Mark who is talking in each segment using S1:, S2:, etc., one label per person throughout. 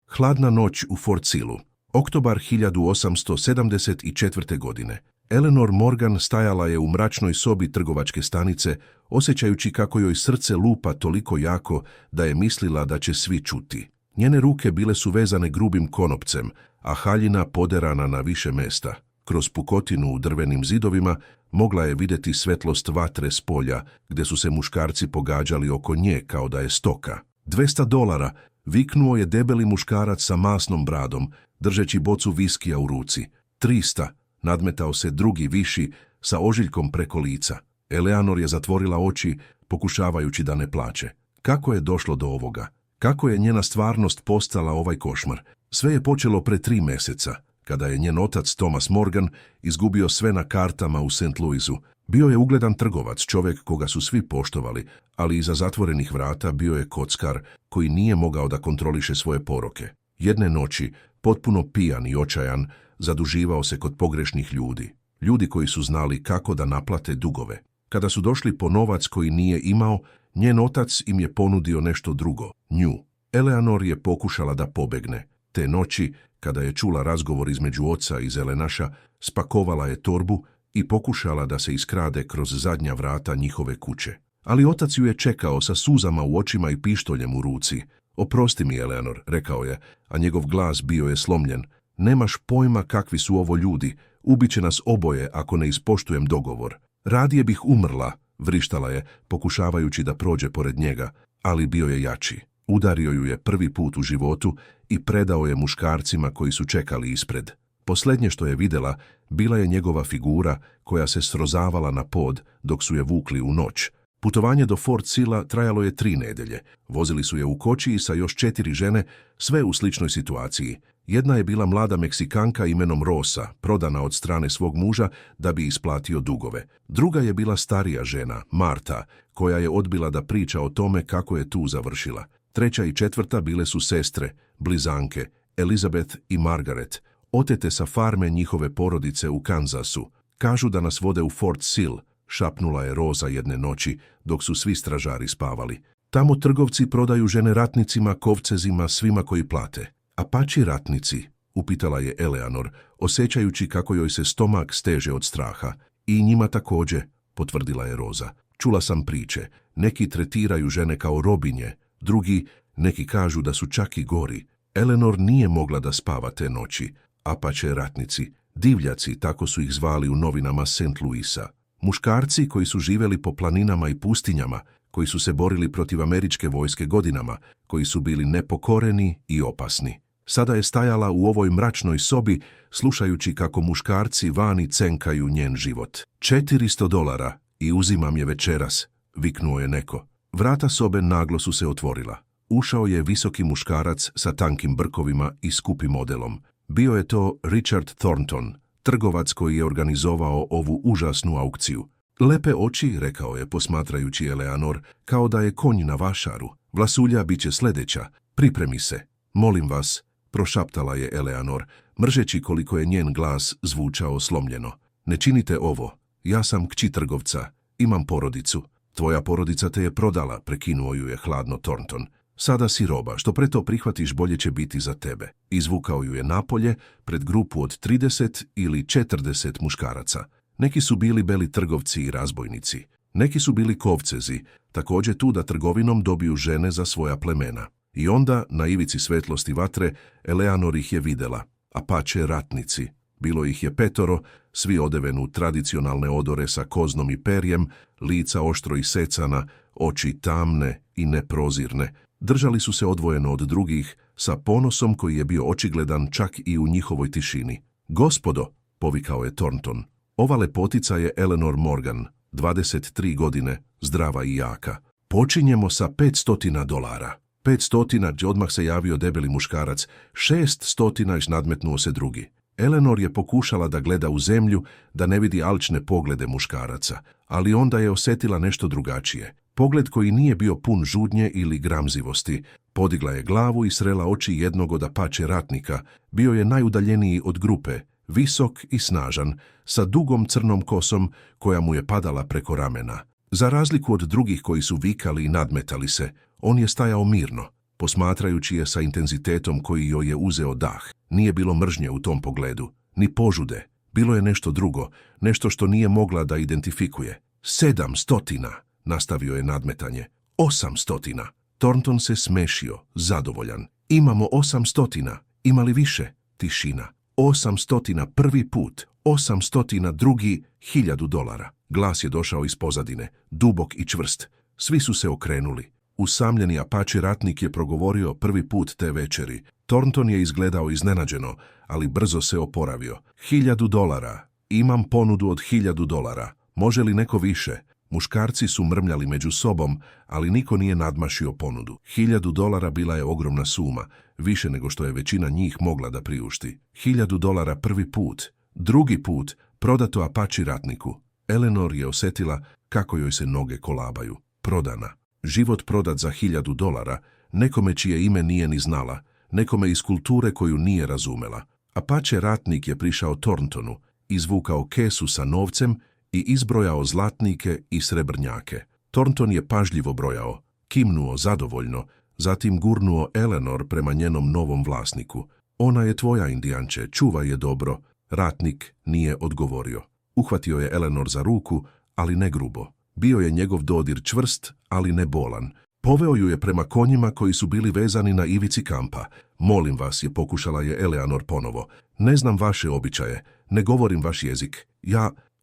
S1: Hladna noć u Fort Sillu. Oktobar 1874. godine. Eleanor Morgan stajala je u mračnoj sobi trgovačke stanice, osjećajući kako joj srce lupa toliko jako da je mislila da će svi čuti. Njene ruke bile su vezane grubim konopcem, a haljina poderana na više mesta. Kroz pukotinu u drvenim zidovima mogla je vidjeti svetlost vatre s polja, gdje su se muškarci pogađali oko nje kao da je stoka. $200, viknuo je debeli muškarac sa masnom bradom, držeći bocu viskija u ruci. 300, nadmetao se drugi viši, sa ožiljkom preko lica. Eleanor je zatvorila oči, pokušavajući da ne plače. Kako je došlo do ovoga? Kako je njena stvarnost postala ovaj košmar? Sve je počelo pre 3 mjeseca, kada je njen otac Thomas Morgan izgubio sve na kartama u St. Louisu. Bio je ugledan trgovac, čovjek koga su svi poštovali, ali iza zatvorenih vrata bio je kockar koji nije mogao da kontroliše svoje poroke. Jedne noći, potpuno pijan i očajan, zaduživao se kod pogrešnih ljudi. Ljudi koji su znali kako da naplate dugove. Kada su došli po novac koji nije imao, njen otac im je ponudio nešto drugo, nju. Eleanor je pokušala da pobegne. Te noći, kada je čula razgovor između oca i zelenaša, spakovala je torbu i pokušala da se iskrade kroz zadnja vrata njihove kuće. Ali otac ju je čekao sa suzama u očima i pištoljem u ruci. Oprosti mi, Eleanor, rekao je, a njegov glas bio je slomljen. Nemaš pojma kakvi su ovo ljudi, ubiće nas oboje ako ne ispoštujem dogovor. Radije bih umrla, vrištala je, pokušavajući da prođe pored njega, ali bio je jači. Udario ju je prvi put u životu i predao je muškarcima koji su čekali ispred. Posljednje što je vidjela bila je njegova figura koja se srozavala na pod dok su je vukli u noć. Putovanje do Fort Silla trajalo je 3 nedelje. Vozili su je u kočiji sa još 4 žene, sve u sličnoj situaciji. Jedna je bila mlada Meksikanka imenom Rosa, prodana od strane svog muža da bi isplatio dugove. Druga je bila starija žena, Marta, koja je odbila da priča o tome kako je tu završila. Treća i četvrta bile su sestre, blizanke, Elizabeth i Margaret, otete sa farme njihove porodice u Kansasu. Kažu da nas vode u Fort Sill, šapnula je Rosa jedne noći dok su svi stražari spavali. Tamo trgovci prodaju žene ratnicima, kovcezima, svima koji plate. Apači ratnici, upitala je Eleanor, osjećajući kako joj se stomak steže od straha. I njima također, potvrdila je Rosa. Čula sam priče, neki tretiraju žene kao robinje, drugi, neki kažu da su čak i gori. Eleanor nije mogla da spava te noći. Apače ratnici, divljaci, tako su ih zvali u novinama St. Louisa. Muškarci koji su živjeli po planinama i pustinjama, koji su se borili protiv američke vojske godinama, koji su bili nepokoreni i opasni. Sada je stajala u ovoj mračnoj sobi, slušajući kako muškarci vani cenkaju njen život. $400 i uzimam je večeras, viknuo je neko. Vrata sobe naglo su se otvorila. Ušao je visoki muškarac sa tankim brkovima i skupim odelom. Bio je to Richard Thornton, trgovac koji je organizovao ovu užasnu aukciju. Lepe oči, rekao je posmatrajući Eleanor, kao da je konj na vašaru. Vlasulja bit će sljedeća. Pripremi se. Molim vas, prošaptala je Eleanor, mržeći koliko je njen glas zvučao slomljeno. Ne činite ovo. Ja sam kći trgovca. Imam porodicu. Tvoja porodica te je prodala, prekinuo ju je hladno Thornton. Sada si roba, što pre to prihvatiš bolje će biti za tebe. Izvukao ju je napolje, pred grupu od 30 ili 40 muškaraca. Neki su bili beli trgovci i razbojnici. Neki su bili kovcezi, također tu da trgovinom dobiju žene za svoja plemena. I onda, na ivici svetlosti vatre, Eleanor ih je videla. Apače ratnici. Bilo ih je 5, svi odeveni u tradicionalne odore sa koznom i perjem, lica oštro isecana, oči tamne i neprozirne. Držali su se odvojeno od drugih, sa ponosom koji je bio očigledan čak i u njihovoj tišini. Gospodo, povikao je Thornton, ova lepotica je Eleanor Morgan, 23 godine, zdrava i jaka. Počinjemo sa $500. 500, odmah se javio debeli muškarac, 600, nadmetnuo se drugi. Eleanor je pokušala da gleda u zemlju, da ne vidi alčne poglede muškaraca, ali onda je osjetila nešto drugačije. Pogled koji nije bio pun žudnje ili gramzivosti. Podigla je glavu i srela oči jednog od apače ratnika. Bio je najudaljeniji od grupe, visok i snažan, sa dugom crnom kosom koja mu je padala preko ramena. Za razliku od drugih koji su vikali i nadmetali se, on je stajao mirno. posmatrajući je sa intenzitetom koji joj je uzeo dah. Nije bilo mržnje u tom pogledu, ni požude. Bilo je nešto drugo, nešto što nije mogla da identifikuje. 700, nastavio je nadmetanje. 800. Thornton se smešio, zadovoljan. Imamo 800, ima li više? Tišina. 800 prvi put, 800 drugi, $1000. Glas je došao iz pozadine, dubok i čvrst. Svi su se okrenuli. Usamljeni Apache ratnik je progovorio prvi put te večeri. Thornton je izgledao iznenađeno, ali brzo se oporavio. $1000. Imam ponudu od $1000. Može li neko više? Muškarci su mrmljali među sobom, ali niko nije nadmašio ponudu. $1000 bila je ogromna suma, više nego što je većina njih mogla da priušti. $1000 prvi put, drugi put, prodato Apache ratniku. Eleanor je osjetila kako joj se noge kolabaju. Prodana. Život prodat za $1000, nekome čije ime nije ni znala, nekome iz kulture koju nije razumela. Apache ratnik je prišao Thorntonu, izvukao kesu sa novcem i izbrojao zlatnike i srebrnjake. Thornton je pažljivo brojao, kimnuo zadovoljno, zatim gurnuo Eleanor prema njenom novom vlasniku. Ona je tvoja, Indijanče, čuvaj je dobro. Ratnik nije odgovorio. Uhvatio je Eleanor za ruku, ali ne grubo. Bio je njegov dodir čvrst, ali ne bolan. Poveo ju je prema konjima koji su bili vezani na ivici kampa. Molim vas, je pokušala je Eleanor ponovo. Ne znam vaše običaje, ne govorim vaš jezik.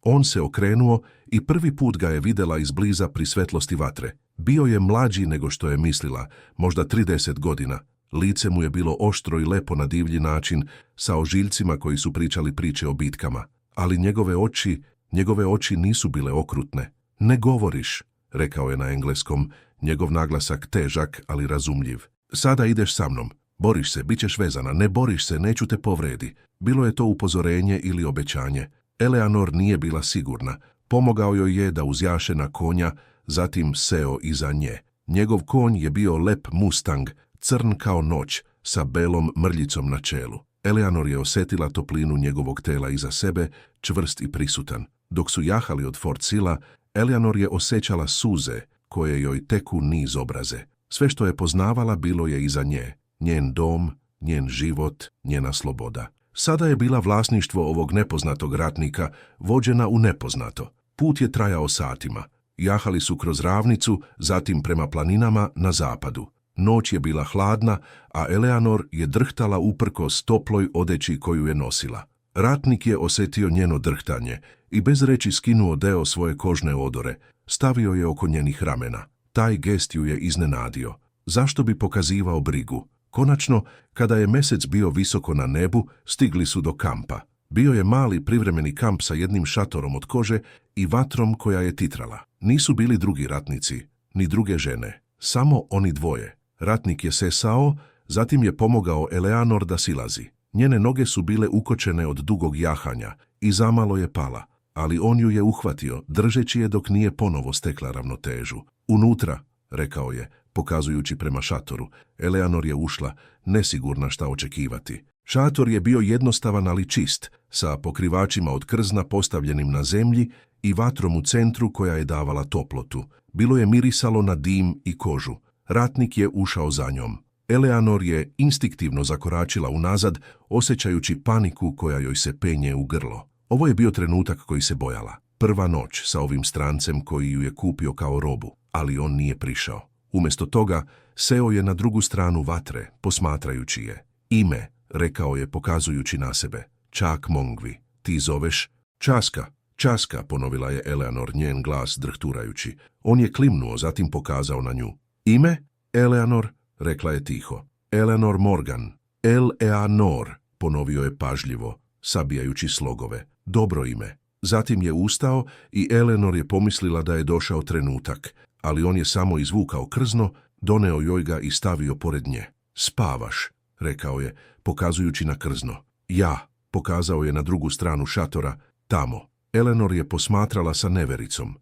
S1: On se okrenuo i prvi put ga je videla izbliza pri svetlosti vatre. Bio je mlađi nego što je mislila, možda 30 godina. Lice mu je bilo oštro i lepo na divlji način, sa ožiljcima koji su pričali priče o bitkama. Ali njegove oči nisu bile okrutne. Ne govoriš, rekao je na engleskom, njegov naglasak težak, ali razumljiv. Sada ideš sa mnom. Boriš se, bit ćeš vezana. Ne boriš se, neću te povredi. Bilo je to upozorenje ili obećanje. Eleanor nije bila sigurna. Pomogao joj je da uzjaše na konja, zatim seo iza nje. Njegov konj je bio lep Mustang, crn kao noć, sa belom mrljicom na čelu. Eleanor je osjetila toplinu njegovog tela iza sebe, čvrst i prisutan. Dok su jahali od Fort Silla, Eleanor je osjećala suze koje joj teku niz obraze. Sve što je poznavala bilo je iza nje. Njen dom, njen život, njena sloboda. Sada je bila vlasništvo ovog nepoznatog ratnika, vođena u nepoznato. Put je trajao satima. Jahali su kroz ravnicu, zatim prema planinama na zapadu. Noć je bila hladna, a Eleanor je drhtala uprkos toploj odeći koju je nosila. Ratnik je osjetio njeno drhtanje i bez reći skinuo deo svoje kožne odore. Stavio je oko njenih ramena. Taj gest ju je iznenadio. Zašto bi pokazivao brigu? Konačno, kada je mesec bio visoko na nebu, stigli su do kampa. Bio je mali privremeni kamp sa jednim šatorom od kože i vatrom koja je titrala. Nisu bili drugi ratnici, ni druge žene. Samo oni dvoje. Ratnik je sesao, zatim je pomogao Eleanor da silazi. Njene noge su bile ukočene od dugog jahanja i zamalo je pala, ali on ju je uhvatio, držeći je dok nije ponovo stekla ravnotežu. Unutra, rekao je, pokazujući prema šatoru. Eleanor je ušla, nesigurna šta očekivati. Šator je bio jednostavan, ali čist, sa pokrivačima od krzna postavljenim na zemlji i vatrom u centru koja je davala toplotu. Bilo je mirisalo na dim i kožu. Ratnik je ušao za njom. Eleanor je instinktivno zakoračila unazad, osjećajući paniku koja joj se penje u grlo. Ovo je bio trenutak koji se bojala. Prva noć sa ovim strancem koji ju je kupio kao robu, ali on nije prišao. Umjesto toga, seo je na drugu stranu vatre, posmatrajući je. Ime, rekao je pokazujući na sebe. Čak Mongvi. Ti zoveš? Časka. Časka, ponovila je Eleanor, njen glas drhturajući. On je klimnuo, zatim pokazao na nju. Ime? Eleanor, rekla je tiho. Eleanor Morgan. Eleanor, ponovio je pažljivo, sabijajući slogove. Dobro ime. Zatim je ustao i Eleanor je pomislila da je došao trenutak, ali on je samo izvukao krzno, doneo joj ga i stavio pored nje. Spavaš, rekao je, pokazujući na krzno. Ja, pokazao je na drugu stranu šatora, tamo. Eleanor je posmatrala sa nevericom.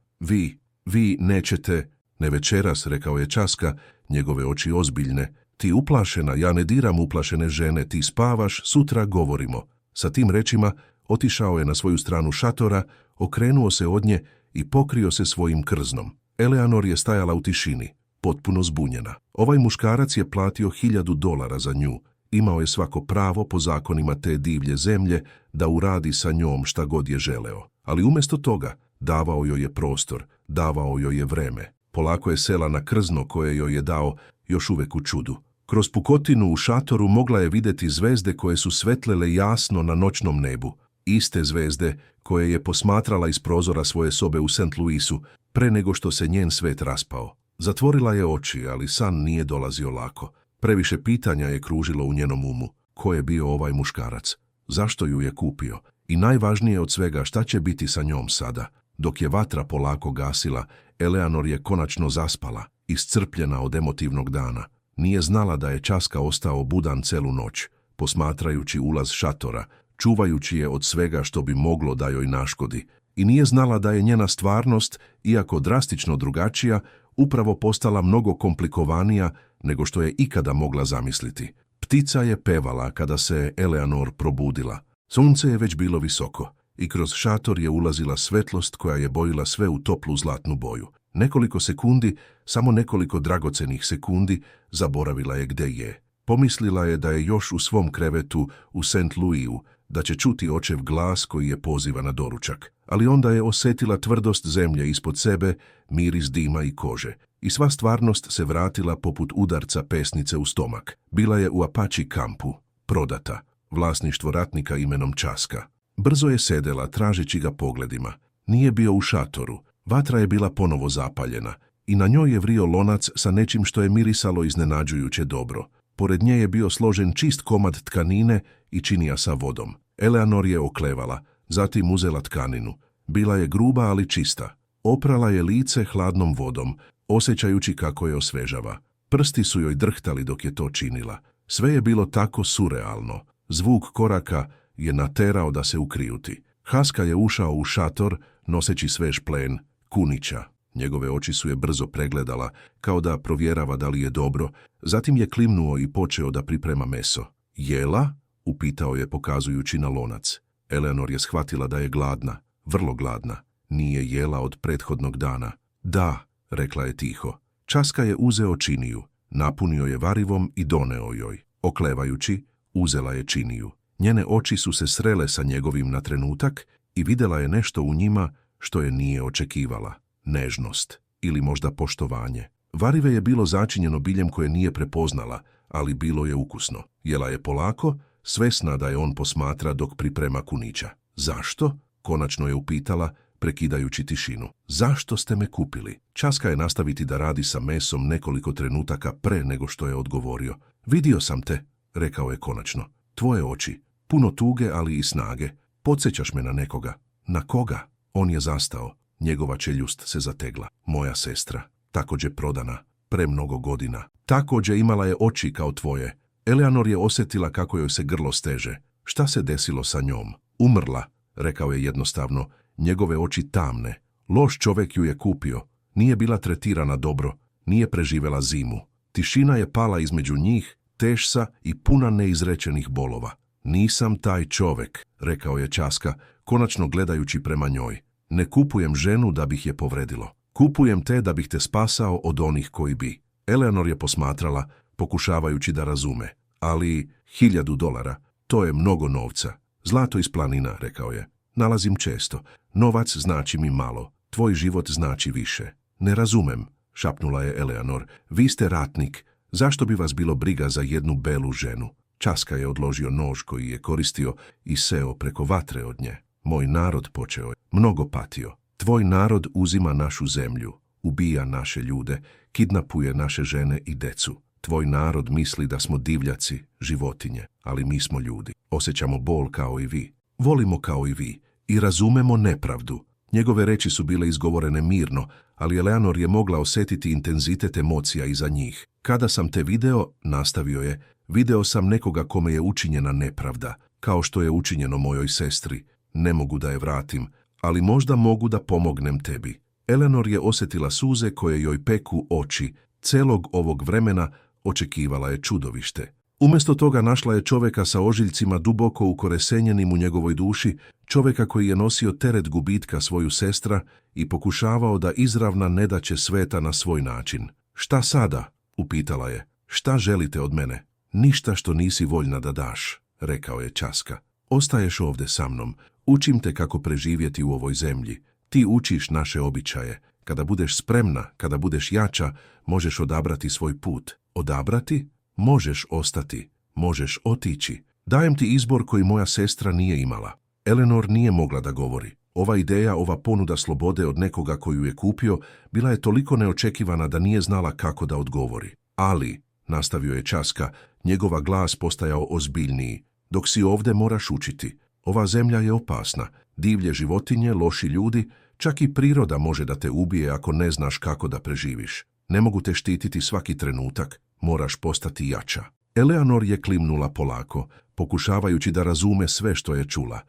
S1: Vi nećete, ne večeras, rekao je Časka, njegove oči ozbiljne. Ti uplašena, ja ne diram uplašene žene, ti spavaš, sutra govorimo. Sa tim rečima otišao je na svoju stranu šatora, okrenuo se od nje i pokrio se svojim krznom. Eleanor je stajala u tišini. potpuno zbunjena. Ovaj muškarac je platio $1000 za nju. Imao je svako pravo po zakonima te divlje zemlje da uradi sa njom šta god je želeo. Ali umjesto toga davao joj je prostor, davao joj je vreme. Polako je sela na krzno koje joj je dao još uvek u čudu. Kroz pukotinu u šatoru mogla je vidjeti zvezde koje su svetlele jasno na noćnom nebu. Iste zvezde koje je posmatrala iz prozora svoje sobe u St. Louisu pre nego što se njen svet raspao. Zatvorila je oči, ali san nije dolazio lako. Previše pitanja je kružilo u njenom umu. Ko je bio ovaj muškarac? Zašto ju je kupio? I najvažnije od svega, šta će biti sa njom sada? Dok je vatra polako gasila, Eleanor je konačno zaspala, iscrpljena od emotivnog dana. Nije znala da je Časka ostao budan celu noć, posmatrajući ulaz šatora, čuvajući je od svega što bi moglo da joj naškodi. I nije znala da je njena stvarnost, iako drastično drugačija, upravo postala mnogo komplikovanija nego što je ikada mogla zamisliti. Ptica je pevala kada se Eleanor probudila. Sunce je već bilo visoko i kroz šator je ulazila svetlost koja je bojila sve u toplu zlatnu boju. Nekoliko sekundi, samo nekoliko dragocenih sekundi, zaboravila je gde je. Pomislila je da je još u svom krevetu u St. Louisu, da će čuti očev glas koji je poziva na doručak. Ali onda je osjetila tvrdost zemlje ispod sebe, miris dima i kože. I sva stvarnost se vratila poput udarca pesnice u stomak. Bila je u Apache kampu, prodata, vlasništvo ratnika imenom Časka. Brzo je sedela, tražeći ga pogledima. Nije bio u šatoru. Vatra je bila ponovo zapaljena i na njoj je vrio lonac sa nečim što je mirisalo iznenađujuće dobro. Pored nje je bio složen čist komad tkanine i činija sa vodom. Eleanor je oklevala, zatim uzela tkaninu. Bila je gruba, ali čista. Oprala je lice hladnom vodom, osjećajući kako je osvežava. Prsti su joj drhtali dok je to činila. Sve je bilo tako surrealno. Zvuk koraka je naterao da se ukrijuti. Haska je ušao u šator, noseći svež plen, kunića. Njegove oči su je brzo pregledala, kao da provjerava da li je dobro, zatim je klimnuo i počeo da priprema meso. Jela? Upitao je pokazujući na lonac. Eleanor je shvatila da je gladna, vrlo gladna. Nije jela od prethodnog dana. Da, rekla je tiho. Časka je uzeo činiju, napunio je varivom i doneo joj. Oklevajući, uzela je činiju. Njene oči su se srele sa njegovim na trenutak i vidjela je nešto u njima što je nije očekivala. Nežnost ili možda poštovanje. Varive je bilo začinjeno biljem koje nije prepoznala, ali bilo je ukusno. Jela je polako, svesna da je on posmatra dok priprema kunića. Zašto? Konačno je upitala, prekidajući tišinu. Zašto ste me kupili? Časka je nastaviti da radi sa mesom nekoliko trenutaka pre nego što je odgovorio. Vidio sam te, rekao je konačno. Tvoje oči, puno tuge, ali i snage. Podsjećaš me na nekoga. Na koga? On je zastao. Njegova čeljust se zategla. Moja sestra, također prodana, premnogo godina. Također imala je oči kao tvoje. Eleanor je osjetila kako joj se grlo steže. Šta se desilo sa njom? Umrla, rekao je jednostavno, njegove oči tamne. Loš čovjek ju je kupio. Nije bila tretirana dobro, nije preživela zimu. Tišina je pala između njih, tešsa i puna neizrečenih bolova. Nisam taj čovjek, rekao je Časka, konačno gledajući prema njoj. Ne kupujem ženu da bih je povredilo. Kupujem te da bih te spasao od onih koji bi. Eleanor je posmatrala, pokušavajući da razume. Ali $1000, to je mnogo novca. Zlato iz planina, rekao je. Nalazim često. Novac znači mi malo. Tvoj život znači više. Ne razumem, šapnula je Eleanor. Vi ste ratnik. Zašto bi vas bilo briga za jednu belu ženu? Časka je odložio nož koji je koristio i seo preko vatre od nje. Moj narod, počeo je, mnogo patio. Tvoj narod uzima našu zemlju, ubija naše ljude, kidnapuje naše žene i decu. Tvoj narod misli da smo divljaci, životinje, ali mi smo ljudi. Osjećamo bol kao i vi. Volimo kao i vi i razumemo nepravdu. Njegove reči su bile izgovorene mirno, ali Eleanor je mogla osjetiti intenzitet emocija iza njih. Kada sam te video, nastavio je, video sam nekoga kome je učinjena nepravda, kao što je učinjeno mojoj sestri. Ne mogu da je vratim, ali možda mogu da pomognem tebi. Eleanor je osjetila suze koje joj peku oči. Celog ovog vremena očekivala je čudovište. Umjesto toga našla je čovjeka sa ožiljcima duboko ukoresenjenim u njegovoj duši, čovjeka koji je nosio teret gubitka svoju sestra i pokušavao da izravna nedaće sveta na svoj način. Šta sada? Upitala je. Šta želite od mene? Ništa što nisi voljna da daš, rekao je Časka. Ostaješ ovdje sa mnom. Učim te kako preživjeti u ovoj zemlji. Ti učiš naše običaje. Kada budeš spremna, kada budeš jača, možeš odabrati svoj put. Odabrati? Možeš ostati. Možeš otići. Dajem ti izbor koji moja sestra nije imala. Eleanor nije mogla da govori. Ova ideja, ova ponuda slobode od nekoga koju je kupio, bila je toliko neočekivana da nije znala kako da odgovori. Ali, nastavio je Časka, njegova glas postajao ozbiljniji. Dok si ovdje moraš učiti. Ova zemlja je opasna. Divlje životinje, loši ljudi, čak i priroda može da te ubije ako ne znaš kako da preživiš. Ne mogu te štititi svaki trenutak. Moraš postati jača. Eleanor je klimnula polako, pokušavajući da razume sve što je čula.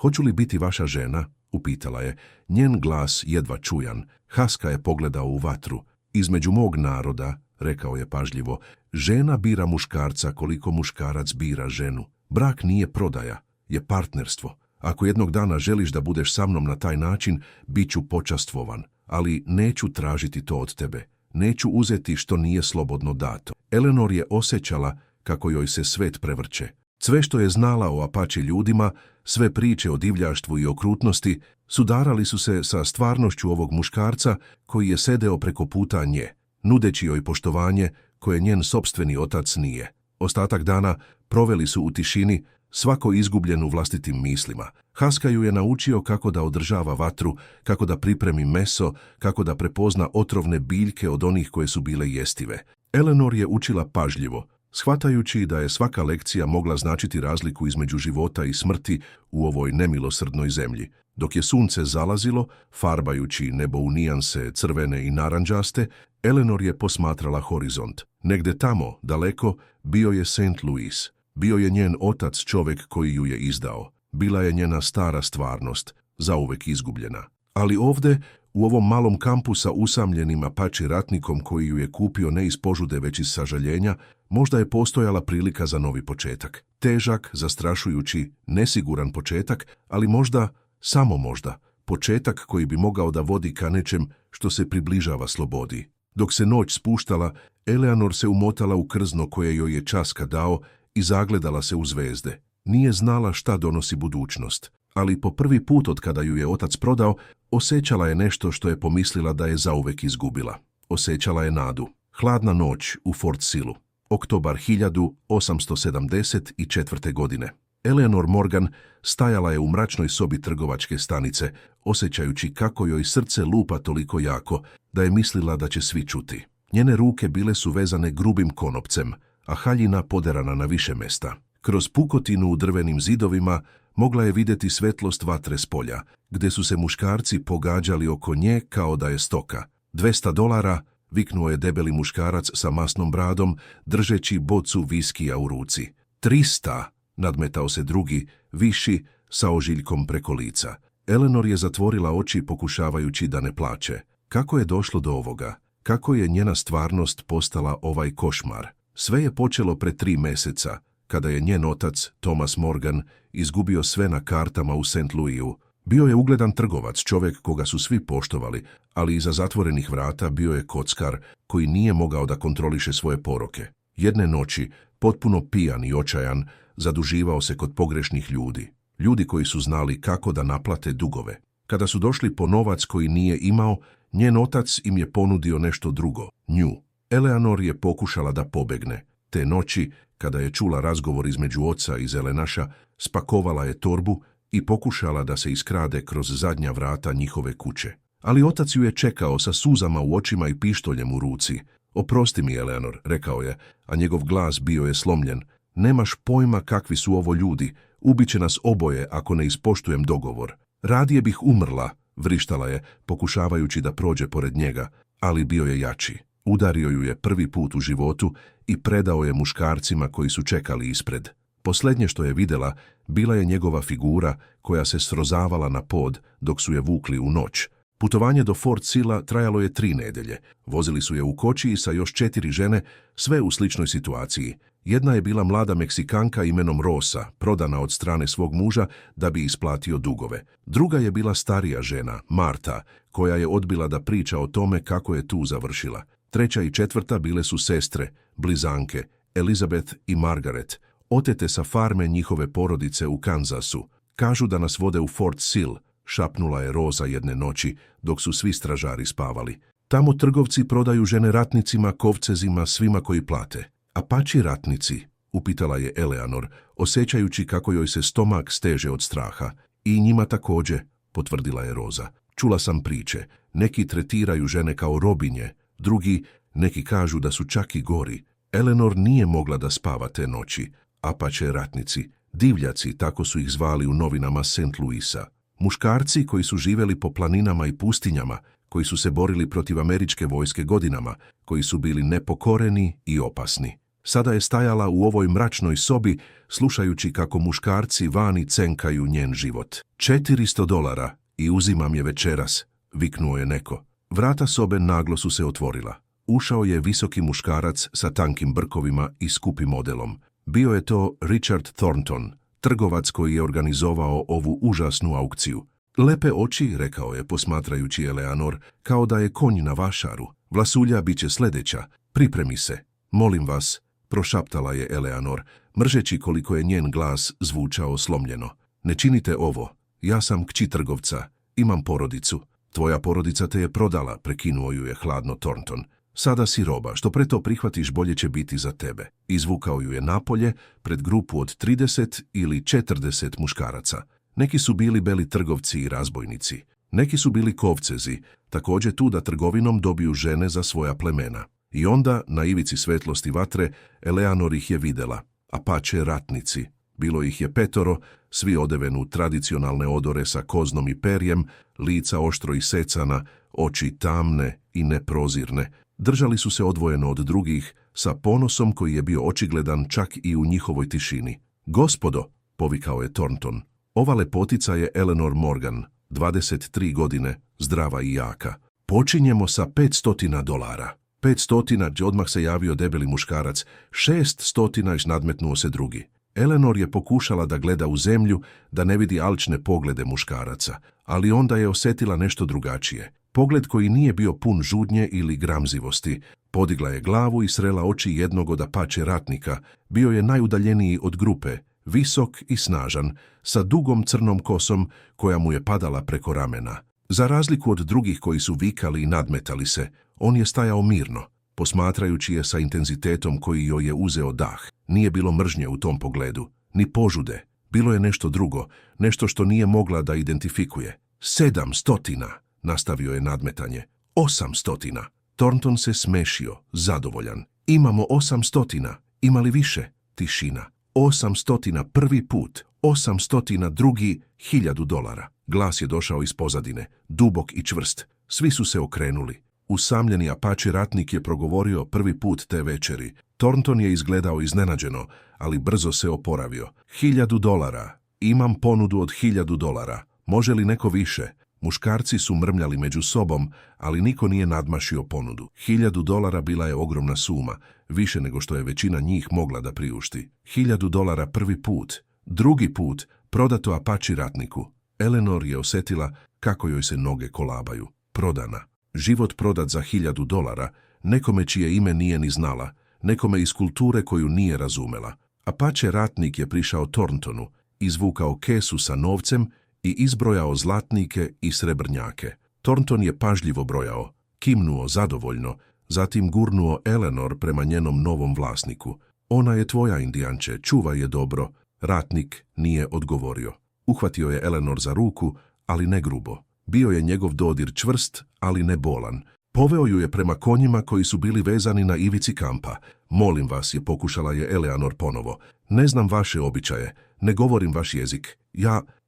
S1: Hoću li biti vaša žena? Upitala je. Njen glas jedva čujan. Haska je pogledao u vatru. Između mog naroda, rekao je pažljivo, žena bira muškarca koliko muškarac bira ženu. Brak nije prodaja, je partnerstvo. Ako jednog dana želiš da budeš sa mnom na taj način, bit ću počastvovan, ali neću tražiti to od tebe. Neću uzeti što nije slobodno dato. Eleanor je osjećala kako joj se svet prevrće. Sve što je znala o Apache ljudima, sve priče o divljaštvu i okrutnosti, sudarali su se sa stvarnošću ovog muškarca koji je sedeo preko puta nje, nudeći joj poštovanje koje njen sopstveni otac nije. Ostatak dana proveli su u tišini, svako izgubljen u vlastitim mislima. Haska ju je naučio kako da održava vatru, kako da pripremi meso, kako da prepozna otrovne biljke od onih koje su bile jestive. Eleanor je učila pažljivo, shvatajući da je svaka lekcija mogla značiti razliku između života i smrti u ovoj nemilosrdnoj zemlji. Dok je sunce zalazilo, farbajući nebo u nijanse crvene i naranđaste, Eleanor je posmatrala horizont. Negde tamo, daleko, bio je St. Louis. Bio je njen otac čovjek koji ju je izdao. Bila je njena stara stvarnost, zauvek izgubljena. Ali ovdje, u ovom malom kampu sa usamljenim Apache ratnikom koji ju je kupio ne iz požude već iz sažaljenja, možda je postojala prilika za novi početak. Težak, zastrašujući, nesiguran početak, ali možda, samo možda, početak koji bi mogao da vodi ka nečem što se približava slobodi. Dok se noć spuštala, Eleanor se umotala u krzno koje joj je Časka dao i zagledala se u zvezde. Nije znala šta donosi budućnost, ali po prvi put od kada ju je otac prodao, osjećala je nešto što je pomislila da je zauvek izgubila. Osjećala je nadu. Hladna noć u Fort Sillu. Oktobar 1874. godine. Eleanor Morgan stajala je u mračnoj sobi trgovačke stanice, osjećajući kako joj srce lupa toliko jako da je mislila da će svi čuti. Njene ruke bile su vezane grubim konopcem, a haljina poderana na više mesta. Kroz pukotinu u drvenim zidovima mogla je vidjeti svetlost vatre s polja, gdje su se muškarci pogađali oko nje kao da je stoka. $200, viknuo je debeli muškarac sa masnom bradom, držeći bocu viskija u ruci. 300, nadmetao se drugi, viši, sa ožiljkom preko lica. Eleanor je zatvorila oči pokušavajući da ne plače. Kako je došlo do ovoga? Kako je njena stvarnost postala ovaj košmar? Sve je počelo pre 3 meseca, kada je njen otac, Thomas Morgan, izgubio sve na kartama u St. Louisu. Bio je ugledan trgovac, čovjek koga su svi poštovali, ali iza zatvorenih vrata bio je kockar koji nije mogao da kontroliše svoje poroke. Jedne noći, potpuno pijan i očajan, zaduživao se kod pogrešnih ljudi. Ljudi koji su znali kako da naplate dugove. Kada su došli po novac koji nije imao, njen otac im je ponudio nešto drugo, nju. Eleanor je pokušala da pobegne. Te noći, kada je čula razgovor između oca i zelenaša, spakovala je torbu i pokušala da se iskrade kroz zadnja vrata njihove kuće. Ali otac ju je čekao sa suzama u očima i pištoljem u ruci. Oprosti mi, Eleanor, rekao je, a njegov glas bio je slomljen. Nemaš pojma kakvi su ovo ljudi, ubiće nas oboje ako ne ispoštujem dogovor. Radije bih umrla, vrištala je, pokušavajući da prođe pored njega, ali bio je jači. Udario ju je prvi put u životu i predao je muškarcima koji su čekali ispred. Posljednje što je vidjela bila je njegova figura koja se srozavala na pod dok su je vukli u noć. Putovanje do Fort Silla trajalo je 3 nedelje. Vozili su je u kočiji sa još 4 žene, sve u sličnoj situaciji. Jedna je bila mlada Meksikanka imenom Rosa, prodana od strane svog muža da bi isplatio dugove. Druga je bila starija žena, Marta, koja je odbila da priča o tome kako je tu završila. Treća i četvrta bile su sestre, blizanke, Elizabeth i Margaret, otete sa farme njihove porodice u Kansasu. Kažu da nas vode u Fort Sill, šapnula je Roza jedne noći, dok su svi stražari spavali. Tamo trgovci prodaju žene ratnicima, kovcezima, svima koji plate. Apači ratnici, upitala je Eleanor, osjećajući kako joj se stomak steže od straha. I njima također, potvrdila je Roza. Čula sam priče. Neki tretiraju žene kao robinje, drugi, neki kažu da su čak i gori. Eleanor nije mogla da spava te noći. Apače ratnici, divljaci, tako su ih zvali u novinama St. Louisa. Muškarci koji su živjeli po planinama i pustinjama, koji su se borili protiv američke vojske godinama, koji su bili nepokoreni i opasni. Sada je stajala u ovoj mračnoj sobi, slušajući kako muškarci vani cenkaju njen život. $400 i uzimam je večeras, viknuo je neko. Vrata sobe naglo su se otvorila. Ušao je visoki muškarac sa tankim brkovima i skupim modelom. Bio je to Richard Thornton, trgovac koji je organizovao ovu užasnu aukciju. Lepe oči, rekao je posmatrajući Eleanor, kao da je konj na vašaru. Vlasulja bit će sljedeća. Pripremi se. Molim vas, prošaptala je Eleanor, mržeći koliko je njen glas zvučao slomljeno. Ne činite ovo. Ja sam kći trgovca. Imam porodicu. Tvoja porodica te je prodala, prekinuo ju je hladno Thornton. Sada si roba, što pre to prihvatiš bolje će biti za tebe. Izvukao ju je napolje pred grupu od 30 ili 40 muškaraca. Neki su bili beli trgovci i razbojnici. Neki su bili kovcezi, također tu da trgovinom dobiju žene za svoja plemena. I onda, na ivici svetlosti vatre, Eleanor ih je videla. Apače ratnici. Bilo ih je 5, svi odeveni u tradicionalne odore sa koznom i perjem, lica oštro isecana, oči tamne i neprozirne. Držali su se odvojeno od drugih, sa ponosom koji je bio očigledan čak i u njihovoj tišini. Gospodo, povikao je Thornton, ova lepotica je Eleanor Morgan, 23 godine, zdrava i jaka. Počinjemo sa $500. 500, odmah se javio debeli muškarac, 600 nadmetnuo se drugi. Eleanor je pokušala da gleda u zemlju, da ne vidi alčne poglede muškaraca, ali onda je osjetila nešto drugačije. Pogled koji nije bio pun žudnje ili gramzivosti. Podigla je glavu i srela oči jednog od apače ratnika. Bio je najudaljeniji od grupe, visok i snažan, sa dugom crnom kosom koja mu je padala preko ramena. Za razliku od drugih koji su vikali i nadmetali se, on je stajao mirno, posmatrajući je sa intenzitetom koji joj je uzeo dah. Nije bilo mržnje u tom pogledu, ni požude. Bilo je nešto drugo, nešto što nije mogla da identifikuje. 700, nastavio je nadmetanje. 800. Thornton se smešio, zadovoljan. Imamo 800, ima li više? Tišina. 800 prvi put, 800 drugi, $1000. Glas je došao iz pozadine, dubok i čvrst. Svi su se okrenuli. Usamljeni apači ratnik je progovorio prvi put te večeri. Thornton je izgledao iznenađeno, ali brzo se oporavio. $1000. Imam ponudu od $1000. Može li neko više? Muškarci su mrmljali među sobom, ali niko nije nadmašio ponudu. $1000 bila je ogromna suma, više nego što je većina njih mogla da priušti. $1000 prvi put, drugi put, prodato apači ratniku. Eleanor je osjetila kako joj se noge kolabaju. Prodana. Život prodat za $1000, nekome čije ime nije ni znala, nekome iz kulture koju nije razumela. Apače ratnik je prišao Thorntonu, izvukao kesu sa novcem i izbrojao zlatnike i srebrnjake. Thornton je pažljivo brojao, kimnuo zadovoljno, zatim gurnuo Eleanor prema njenom novom vlasniku. Ona je tvoja, indijanče, čuvaj je dobro. Ratnik nije odgovorio. Uhvatio je Eleanor za ruku, ali ne grubo. Bio je njegov dodir čvrst, ali ne bolan. Poveo ju je prema konjima koji su bili vezani na ivici kampa. Molim vas, je pokušala je Eleanor ponovo. Ne znam vaše običaje, ne govorim vaš jezik.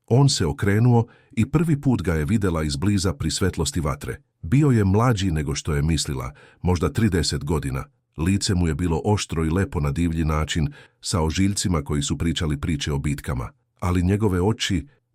S1: On se okrenuo i prvi put ga je videla izbliza pri svetlosti vatre. Bio je mlađi nego što je mislila, možda 30 godina. Lice mu je bilo oštro i lepo na divlji način, sa ožiljcima koji su pričali priče o bitkama. Ali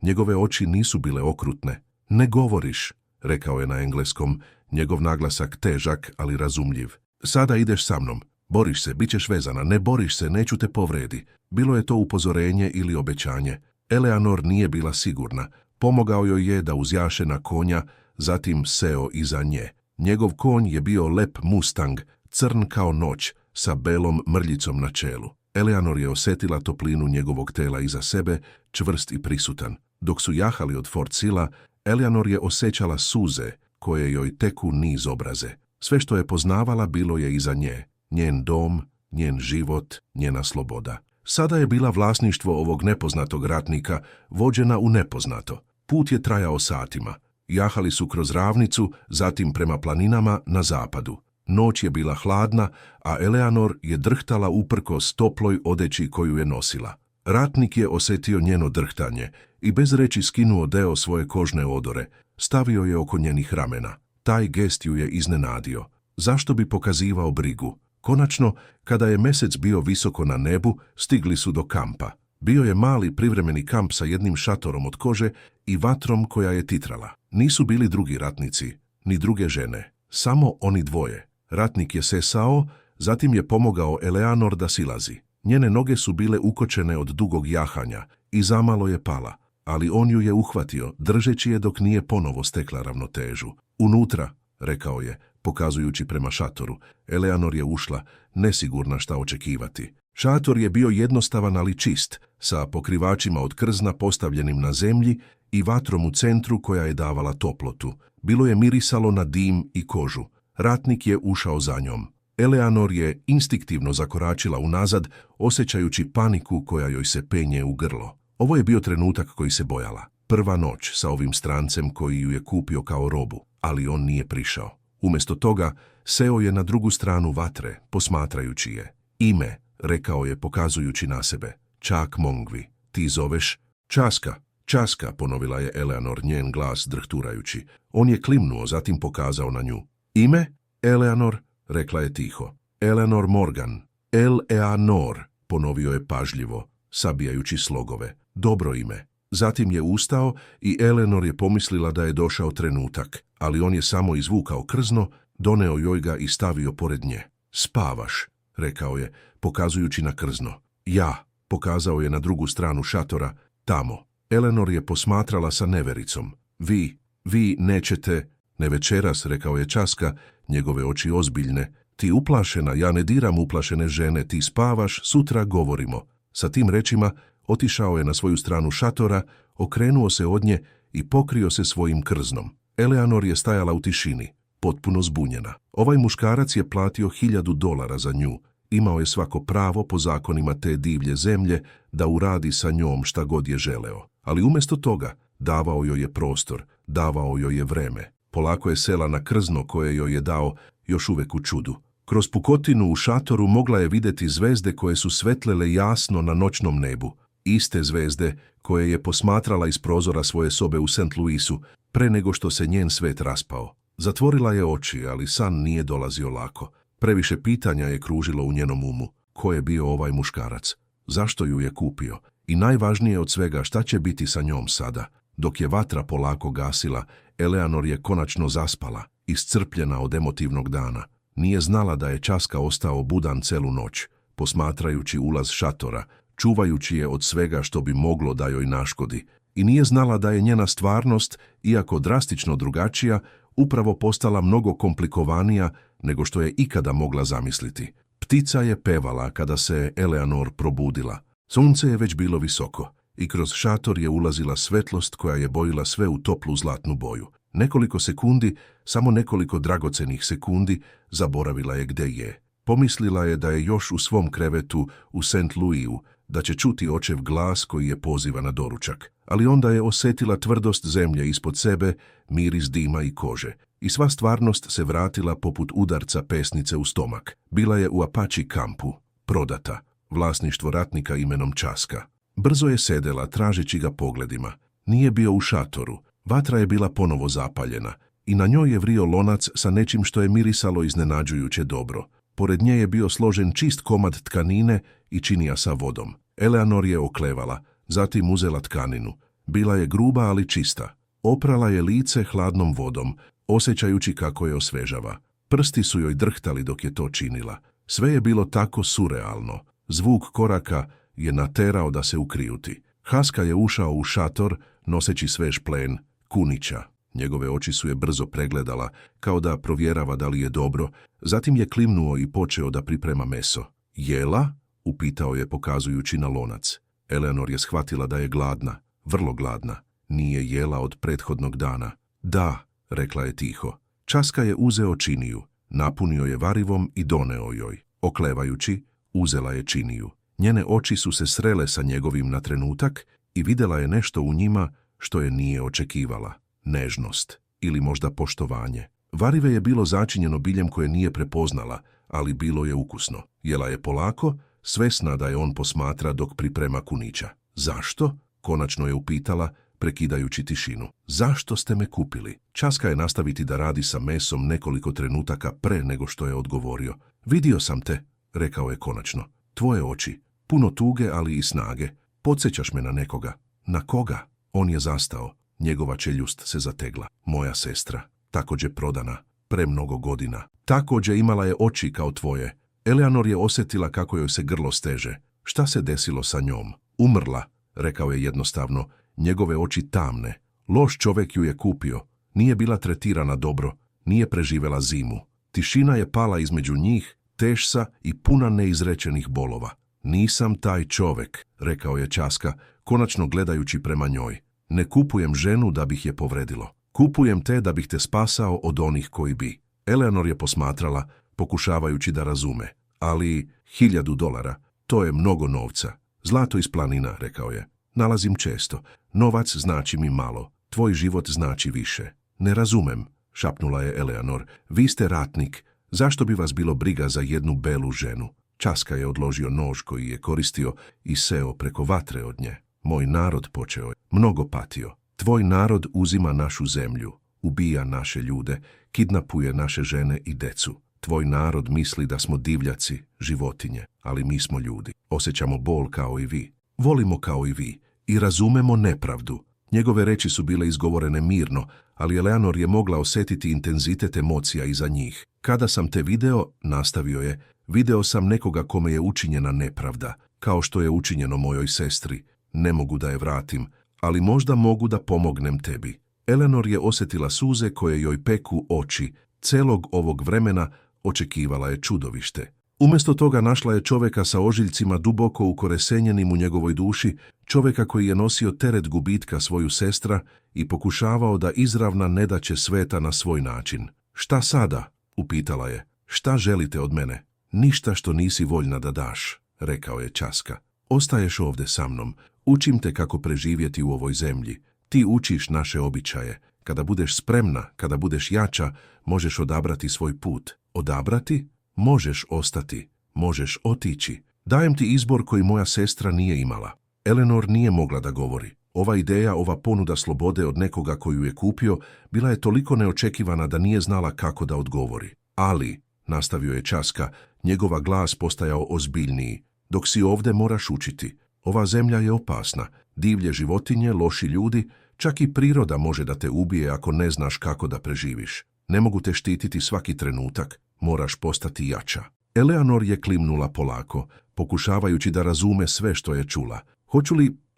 S1: njegove oči nisu bile okrutne. Ne govoriš, rekao je na engleskom, njegov naglasak težak, ali razumljiv. Sada ideš sa mnom. Boriš se, bit ćeš vezana, ne boriš se, neću te povredi. Bilo je to upozorenje ili obećanje. Eleanor nije bila sigurna. Pomogao joj je da uzjaše na konja, zatim seo iza nje. Njegov konj je bio lep Mustang, crn kao noć, sa belom mrljicom na čelu. Eleanor je osjetila toplinu njegovog tela iza sebe, čvrst i prisutan. Dok su jahali od Fort Silla, Eleanor je osjećala suze koje joj teku niz obraze. Sve što je poznavala bilo je iza nje. Njen dom, njen život, njena sloboda. Sada je bila vlasništvo ovog nepoznatog ratnika vođena u nepoznato. Put je trajao satima. Jahali su kroz ravnicu, zatim prema planinama na zapadu. Noć je bila hladna, a Eleanor je drhtala uprkos toploj odeći koju je nosila. Ratnik je osjetio njeno drhtanje i bez reći skinuo deo svoje kožne odore, stavio je oko njenih ramena. Taj gest ju je iznenadio. Zašto bi pokazivao brigu? Konačno, kada je mjesec bio visoko na nebu, stigli su do kampa. Bio je mali privremeni kamp sa jednim šatorom od kože i vatrom koja je titrala. Nisu bili drugi ratnici, ni druge žene, samo oni dvoje. Ratnik je sesao, zatim je pomogao Eleanor da silazi. Njene noge su bile ukočene od dugog jahanja i zamalo je pala, ali on ju je uhvatio, držeći je dok nije ponovo stekla ravnotežu. Unutra, rekao je, pokazujući prema šatoru. Eleanor je ušla, nesigurna šta očekivati. Šator je bio jednostavan ali čist, sa pokrivačima od krzna postavljenim na zemlji i vatrom u centru koja je davala toplotu. Bilo je mirisalo na dim i kožu. Ratnik je ušao za njom. Eleanor je instinktivno zakoračila unazad, osjećajući paniku koja joj se penje u grlo. Ovo je bio trenutak koji se bojala. Prva noć sa ovim strancem koji ju je kupio kao robu, ali on nije prišao. Umjesto toga, seo je na drugu stranu vatre, posmatrajući je. Ime, rekao je pokazujući na sebe. Čak Mongvi. Ti zoveš? Časka. Časka, ponovila je Eleanor, njen glas drhturajući. On je klimnuo, zatim pokazao na nju. Ime? Eleanor, rekla je tiho. Eleanor Morgan. Eleanor, ponovio je pažljivo, sabijajući slogove. Dobro ime. Zatim je ustao i Eleanor je pomislila da je došao trenutak, ali on je samo izvukao krzno, doneo joj ga i stavio pored nje. Spavaš, rekao je, pokazujući na krzno. Ja, pokazao je na drugu stranu šatora, tamo. Eleanor je posmatrala sa nevericom. Vi nećete, ne večeras, rekao je Časka, njegove oči ozbiljne. Ti uplašena, ja ne diram uplašene žene, ti spavaš, sutra govorimo. Sa tim rečima otišao je na svoju stranu šatora, okrenuo se od nje i pokrio se svojim krznom. Eleanor je stajala u tišini, potpuno zbunjena. Ovaj muškarac je platio $1000 za nju. Imao je svako pravo po zakonima te divlje zemlje da uradi sa njom šta god je želeo. Ali umjesto toga davao joj je prostor, davao joj je vreme. Polako je sela na krzno koje joj je dao, još uvek u čudu. Kroz pukotinu u šatoru mogla je vidjeti zvezde koje su svetlele jasno na noćnom nebu. Iste zvezde koje je posmatrala iz prozora svoje sobe u St. Louisu pre nego što se njen svet raspao. Zatvorila je oči, ali san nije dolazio lako. Previše pitanja je kružilo u njenom umu. Ko je bio ovaj muškarac? Zašto ju je kupio? I najvažnije od svega, šta će biti sa njom sada? Dok je vatra polako gasila, Eleanor je konačno zaspala, iscrpljena od emotivnog dana. Nije znala da je Časka ostao budan celu noć, posmatrajući ulaz šatora, čuvajući je od svega što bi moglo da joj naškodi. I nije znala da je njena stvarnost, iako drastično drugačija, upravo postala mnogo komplikovanija nego što je ikada mogla zamisliti. Ptica je pevala kada se Eleanor probudila. Sunce je već bilo visoko i kroz šator je ulazila svetlost koja je bojila sve u toplu zlatnu boju. Nekoliko sekundi, samo nekoliko dragocenih sekundi, zaboravila je gde je. Pomislila je da je još u svom krevetu u St. Louisu, da će čuti očev glas koji je poziva na doručak. Ali onda je osjetila tvrdost zemlje ispod sebe, miris dima i kože. I sva stvarnost se vratila poput udarca pesnice u stomak. Bila je u Apache kampu, prodata, vlasništvo ratnika imenom Časka. Brzo je sedela, tražeći ga pogledima. Nije bio u šatoru. Vatra je bila ponovo zapaljena i na njoj je vrio lonac sa nečim što je mirisalo iznenađujuće dobro. Pored nje je bio složen čist komad tkanine i činija sa vodom. Eleanor je oklevala, zatim uzela tkaninu. Bila je gruba, ali čista. Oprala je lice hladnom vodom, osjećajući kako je osvežava. Prsti su joj drhtali dok je to činila. Sve je bilo tako surrealno. Zvuk koraka je naterao da se ukrijuti. Haska je ušao u šator, noseći svež plen, kunića. Njegove oči su je brzo pregledala, kao da provjerava da li je dobro, zatim je klimnuo i počeo da priprema meso. Jela? Upitao je pokazujući na lonac. Eleanor je shvatila da je gladna, vrlo gladna. Nije jela od prethodnog dana. Da, rekla je tiho. Časka je uzeo činiju, napunio je varivom i doneo joj. Oklevajući, uzela je činiju. Njene oči su se srele sa njegovim na trenutak i vidjela je nešto u njima što je nije očekivala. Nežnost ili možda poštovanje. Varive je bilo začinjeno biljem koje nije prepoznala, ali bilo je ukusno. Jela je polako, svesna da je on posmatra dok priprema kunića. Zašto? Konačno je upitala, prekidajući tišinu. Zašto ste me kupili? Časka je nastaviti da radi sa mesom nekoliko trenutaka pre nego što je odgovorio. Vidio sam te, rekao je konačno. Tvoje oči, puno tuge, ali i snage. Podsjećaš me na nekoga. Na koga? On je zastao. Njegova čeljust se zategla. Moja sestra, također prodana, premnogo godina. Također imala je oči kao tvoje. Eleanor je osjetila kako joj se grlo steže. Šta se desilo sa njom? Umrla, rekao je jednostavno, njegove oči tamne. Loš čovjek ju je kupio. Nije bila tretirana dobro, nije preživela zimu. Tišina je pala između njih, tešsa i puna neizrečenih bolova. Nisam taj čovjek, rekao je Časka, konačno gledajući prema njoj. Ne kupujem ženu da bih je povredilo. Kupujem te da bih te spasao od onih koji bi. Eleanor je posmatrala, pokušavajući da razume. Ali $1000, to je mnogo novca. Zlato iz planina, rekao je. Nalazim često. Novac znači mi malo. Tvoj život znači više. Ne razumem, šapnula je Eleanor. Vi ste ratnik. Zašto bi vas bilo briga za jednu belu ženu? Časka je odložio nož koji je koristio i seo preko vatre od nje. Moj narod, počeo je, mnogo patio. Tvoj narod uzima našu zemlju, ubija naše ljude, kidnapuje naše žene i decu. Tvoj narod misli da smo divljaci, životinje, ali mi smo ljudi. Osjećamo bol kao i vi. Volimo kao i vi i razumemo nepravdu. Njegove reči su bile izgovorene mirno, ali Eleanor je mogla osjetiti intenzitet emocija iza njih. Kada sam te video, nastavio je, video sam nekoga kome je učinjena nepravda, kao što je učinjeno mojoj sestri. Ne mogu da je vratim, ali možda mogu da pomognem tebi. Eleanor je osjetila suze koje joj peku oči. Celog ovog vremena očekivala je čudovište. Umjesto toga našla je čovjeka sa ožiljcima duboko ukoresenjenim u njegovoj duši, čovjeka koji je nosio teret gubitka svoju sestra i pokušavao da izravna nedaće sveta na svoj način. Šta sada? Upitala je. Šta želite od mene? Ništa što nisi voljna da daš, rekao je Časka. Ostaješ ovdje sa mnom. Učim te kako preživjeti u ovoj zemlji. Ti učiš naše običaje. Kada budeš spremna, kada budeš jača, možeš odabrati svoj put. Odabrati? Možeš ostati. Možeš otići. Dajem ti izbor koji moja sestra nije imala. Eleanor nije mogla da govori. Ova ideja, ova ponuda slobode od nekoga koju je kupio, bila je toliko neočekivana da nije znala kako da odgovori. Ali, nastavio je Časka, njegova glas postajao ozbiljniji. Dok si ovdje moraš učiti. Ova zemlja je opasna. Divlje životinje, loši ljudi, čak i priroda može da te ubije ako ne znaš kako da preživiš. Ne mogu te štititi svaki trenutak. Moraš postati jača. Eleanor je klimnula polako, pokušavajući da razume sve što je čula.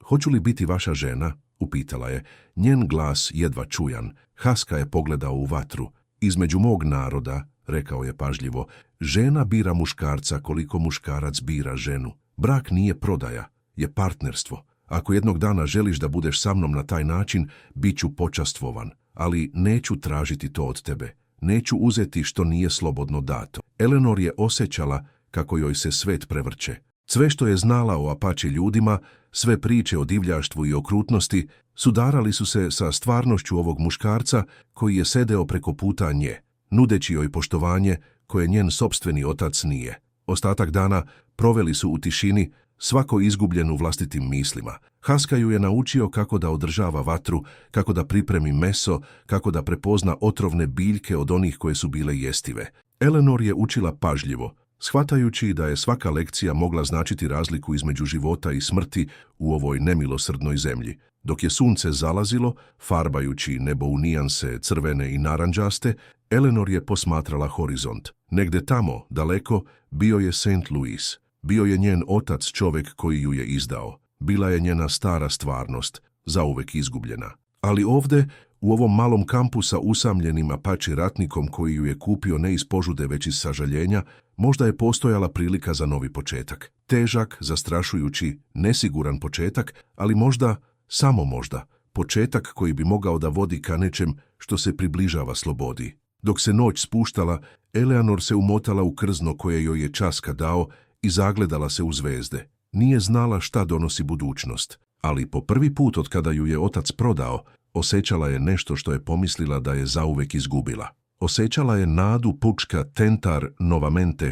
S1: Hoću li biti vaša žena? Upitala je. Njen glas jedva čujan. Haska je pogledao u vatru. Između mog naroda, rekao je pažljivo, žena bira muškarca koliko muškarac bira ženu. Brak nije prodaja, je partnerstvo. Ako jednog dana želiš da budeš sa mnom na taj način, bit ću počastvovan, ali neću tražiti to od tebe. Neću uzeti što nije slobodno dato. Eleanor je osjećala kako joj se svet prevrće. Sve što je znala o Apache ljudima, sve priče o divljaštvu i okrutnosti, sudarali su se sa stvarnošću ovog muškarca koji je sedeo preko puta nje, nudeći joj poštovanje koje njen sopstveni otac nije. Ostatak dana proveli su u tišini, svako izgubljen u vlastitim mislima. Haska ju je naučio kako da održava vatru, kako da pripremi meso, kako da prepozna otrovne biljke od onih koje su bile jestive. Eleanor je učila pažljivo, shvatajući da je svaka lekcija mogla značiti razliku između života i smrti u ovoj nemilosrdnoj zemlji. Dok je sunce zalazilo, farbajući nebo u nijanse crvene i narandžaste, Eleanor je posmatrala horizont. Negde tamo, daleko, bio je St. Louis. Bio je njen otac čovjek koji ju je izdao. Bila je njena stara stvarnost, zauvek izgubljena. Ali ovdje, u ovom malom kampu sa usamljenim Apache ratnikom koji ju je kupio ne iz požude već iz sažaljenja, možda je postojala prilika za novi početak. Težak, zastrašujući, nesiguran početak, ali možda, samo možda, početak koji bi mogao da vodi ka nečem što se približava slobodi. Dok se noć spuštala, Eleanor se umotala u krzno koje joj je Časka dao i zagledala se u zvezde. Nije znala šta donosi budućnost, ali po prvi put od kada ju je otac prodao, osjećala je nešto što je pomislila da je zauvek izgubila. Osjećala je nadu pučka tentar novamente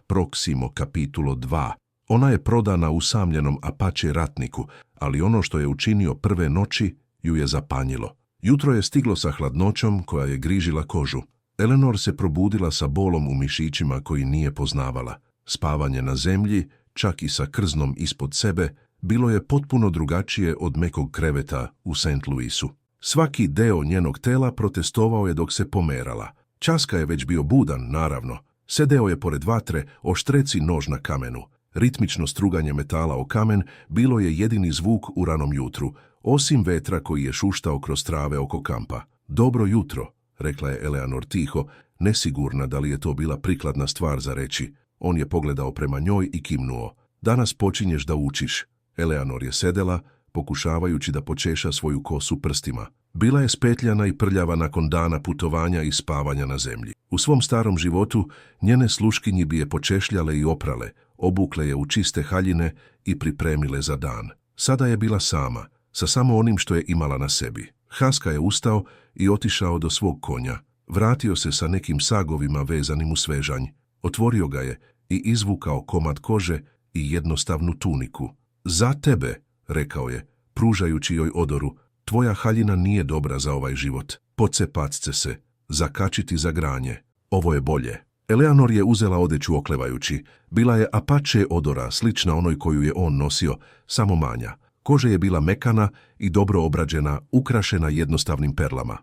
S1: proximo capitulo 2. Ona je prodana usamljenom Apache ratniku, ali ono što je učinio prve noći ju je zapanjilo. Jutro je stiglo sa hladnoćom koja je grižila kožu. Eleanor se probudila sa bolom u mišićima koji nije poznavala. Spavanje na zemlji, čak i sa krznom ispod sebe, bilo je potpuno drugačije od mekog kreveta u St. Louisu. Svaki deo njenog tela protestovao je dok se pomerala. Časka je već bio budan, naravno. Sedeo je pored vatre, oštreci nož na kamenu. Ritmično struganje metala o kamen bilo je jedini zvuk u ranom jutru, osim vetra koji je šuštao kroz trave oko kampa. Dobro jutro, rekla je Eleanor tiho, nesigurna da li je to bila prikladna stvar za reći. On je pogledao prema njoj i kimnuo. Danas počinješ da učiš. Eleanor je sedela, pokušavajući da počeša svoju kosu prstima. Bila je spetljana i prljava nakon dana putovanja i spavanja na zemlji. U svom starom životu njene sluškinji bi je počešljale i oprale, obukle je u čiste haljine i pripremile za dan. Sada je bila sama, sa samo onim što je imala na sebi. Haska je ustao i otišao do svog konja. Vratio se sa nekim sagovima vezanim u svežanj. Otvorio ga je i izvukao komad kože i jednostavnu tuniku. Za tebe, rekao je, pružajući joj odoru, tvoja haljina nije dobra za ovaj život. Pocepacce se, zakačiti za granje. Ovo je bolje. Eleanor je uzela odeću oklevajući. Bila je Apache odora, slična onoj koju je on nosio, samo manja. Koža je bila mekana i dobro obrađena, ukrašena jednostavnim perlama.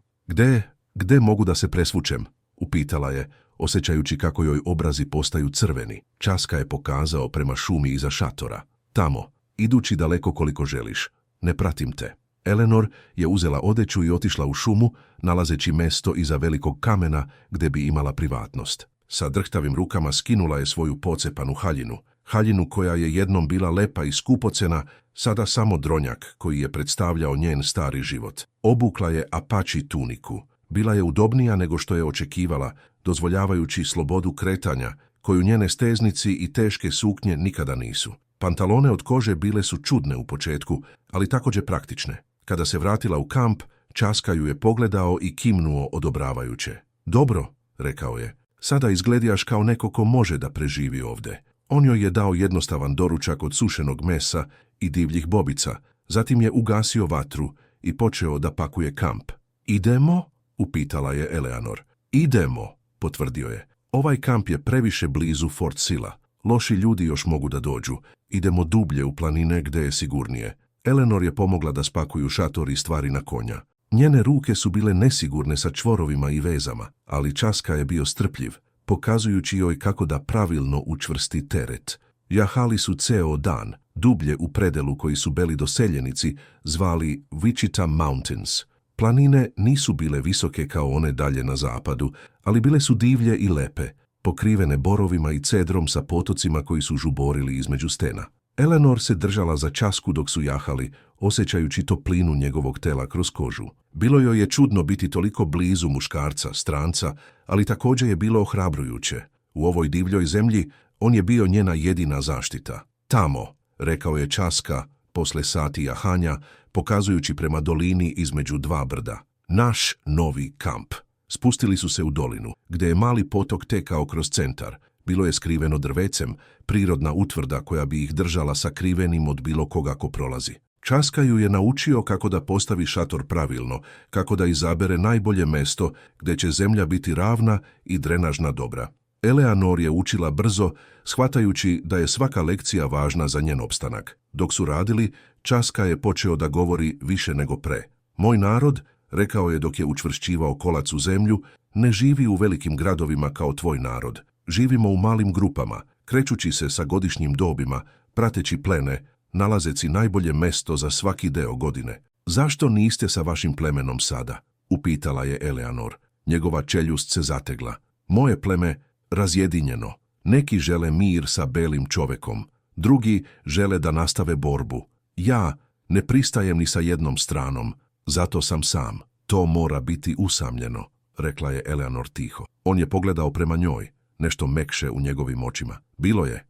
S1: Gde mogu da se presvučem? Upitala je, osjećajući kako joj obrazi postaju crveni. Časka je pokazao prema šumi iza šatora. Tamo, idući daleko koliko želiš. Ne pratim te. Eleanor je uzela odeću i otišla u šumu, nalazeći mesto iza velikog kamena gdje bi imala privatnost. Sa drhtavim rukama skinula je svoju pocepanu haljinu. Haljinu koja je jednom bila lepa i skupocena, sada samo dronjak koji je predstavljao njen stari život. Obukla je Apache tuniku. Bila je udobnija nego što je očekivala, dozvoljavajući slobodu kretanja, koju njene steznici i teške suknje nikada nisu. Pantalone od kože bile su čudne u početku, ali također praktične. Kada se vratila u kamp, Časka ju je pogledao i kimnuo odobravajuće. Dobro, rekao je, sada izgledaš kao neko ko može da preživi ovdje. On joj je dao jednostavan doručak od sušenog mesa i divljih bobica, zatim je ugasio vatru i počeo da pakuje kamp. Idemo? Upitala je Eleanor. Idemo, potvrdio je. Ovaj kamp je previše blizu Fort Silla. Loši ljudi još mogu da dođu. Idemo dublje u planine gdje je sigurnije. Eleanor je pomogla da spakuju šator i stvari na konja. Njene ruke su bile nesigurne sa čvorovima i vezama, ali Časka je bio strpljiv, pokazujući joj kako da pravilno učvrsti teret. Jahali su ceo dan, dublje u predelu koji su bili doseljenici, zvali Wichita Mountains. Planine nisu bile visoke kao one dalje na zapadu, ali bile su divlje i lepe, pokrivene borovima i cedrom sa potocima koji su žuborili između stena. Eleanor se držala za Časku dok su jahali, osjećajući toplinu njegovog tela kroz kožu. Bilo joj je čudno biti toliko blizu muškarca, stranca, ali također je bilo ohrabrujuće. U ovoj divljoj zemlji on je bio njena jedina zaštita. Tamo, rekao je Časka, posle sati jahanja, pokazujući prema dolini između dva brda. Naš novi kamp. Spustili su se u dolinu, gdje je mali potok tekao kroz centar. Bilo je skriveno drvecem, prirodna utvrda koja bi ih držala sakrivenim od bilo koga ko prolazi. Časka ju je naučio kako da postavi šator pravilno, kako da izabere najbolje mesto gdje će zemlja biti ravna i drenažna dobra. Eleanor je učila brzo, shvatajući da je svaka lekcija važna za njen opstanak. Dok su radili, Časka je počeo da govori više nego pre. Moj narod, rekao je dok je učvršćivao kolac u zemlju, ne živi u velikim gradovima kao tvoj narod. Živimo u malim grupama, krećući se sa godišnjim dobima, prateći plene, nalazeći najbolje mesto za svaki deo godine. Zašto niste sa vašim plemenom sada? Upitala je Eleanor. Njegova čeljust se zategla. Moje pleme razjedinjeno. Neki žele mir sa belim čovekom, drugi žele da nastave borbu. Ja ne pristajem ni sa jednom stranom, zato sam sam. To mora biti usamljeno, rekla je Eleanor tiho. On je pogledao prema njoj, nešto mekše u njegovim očima. Bilo je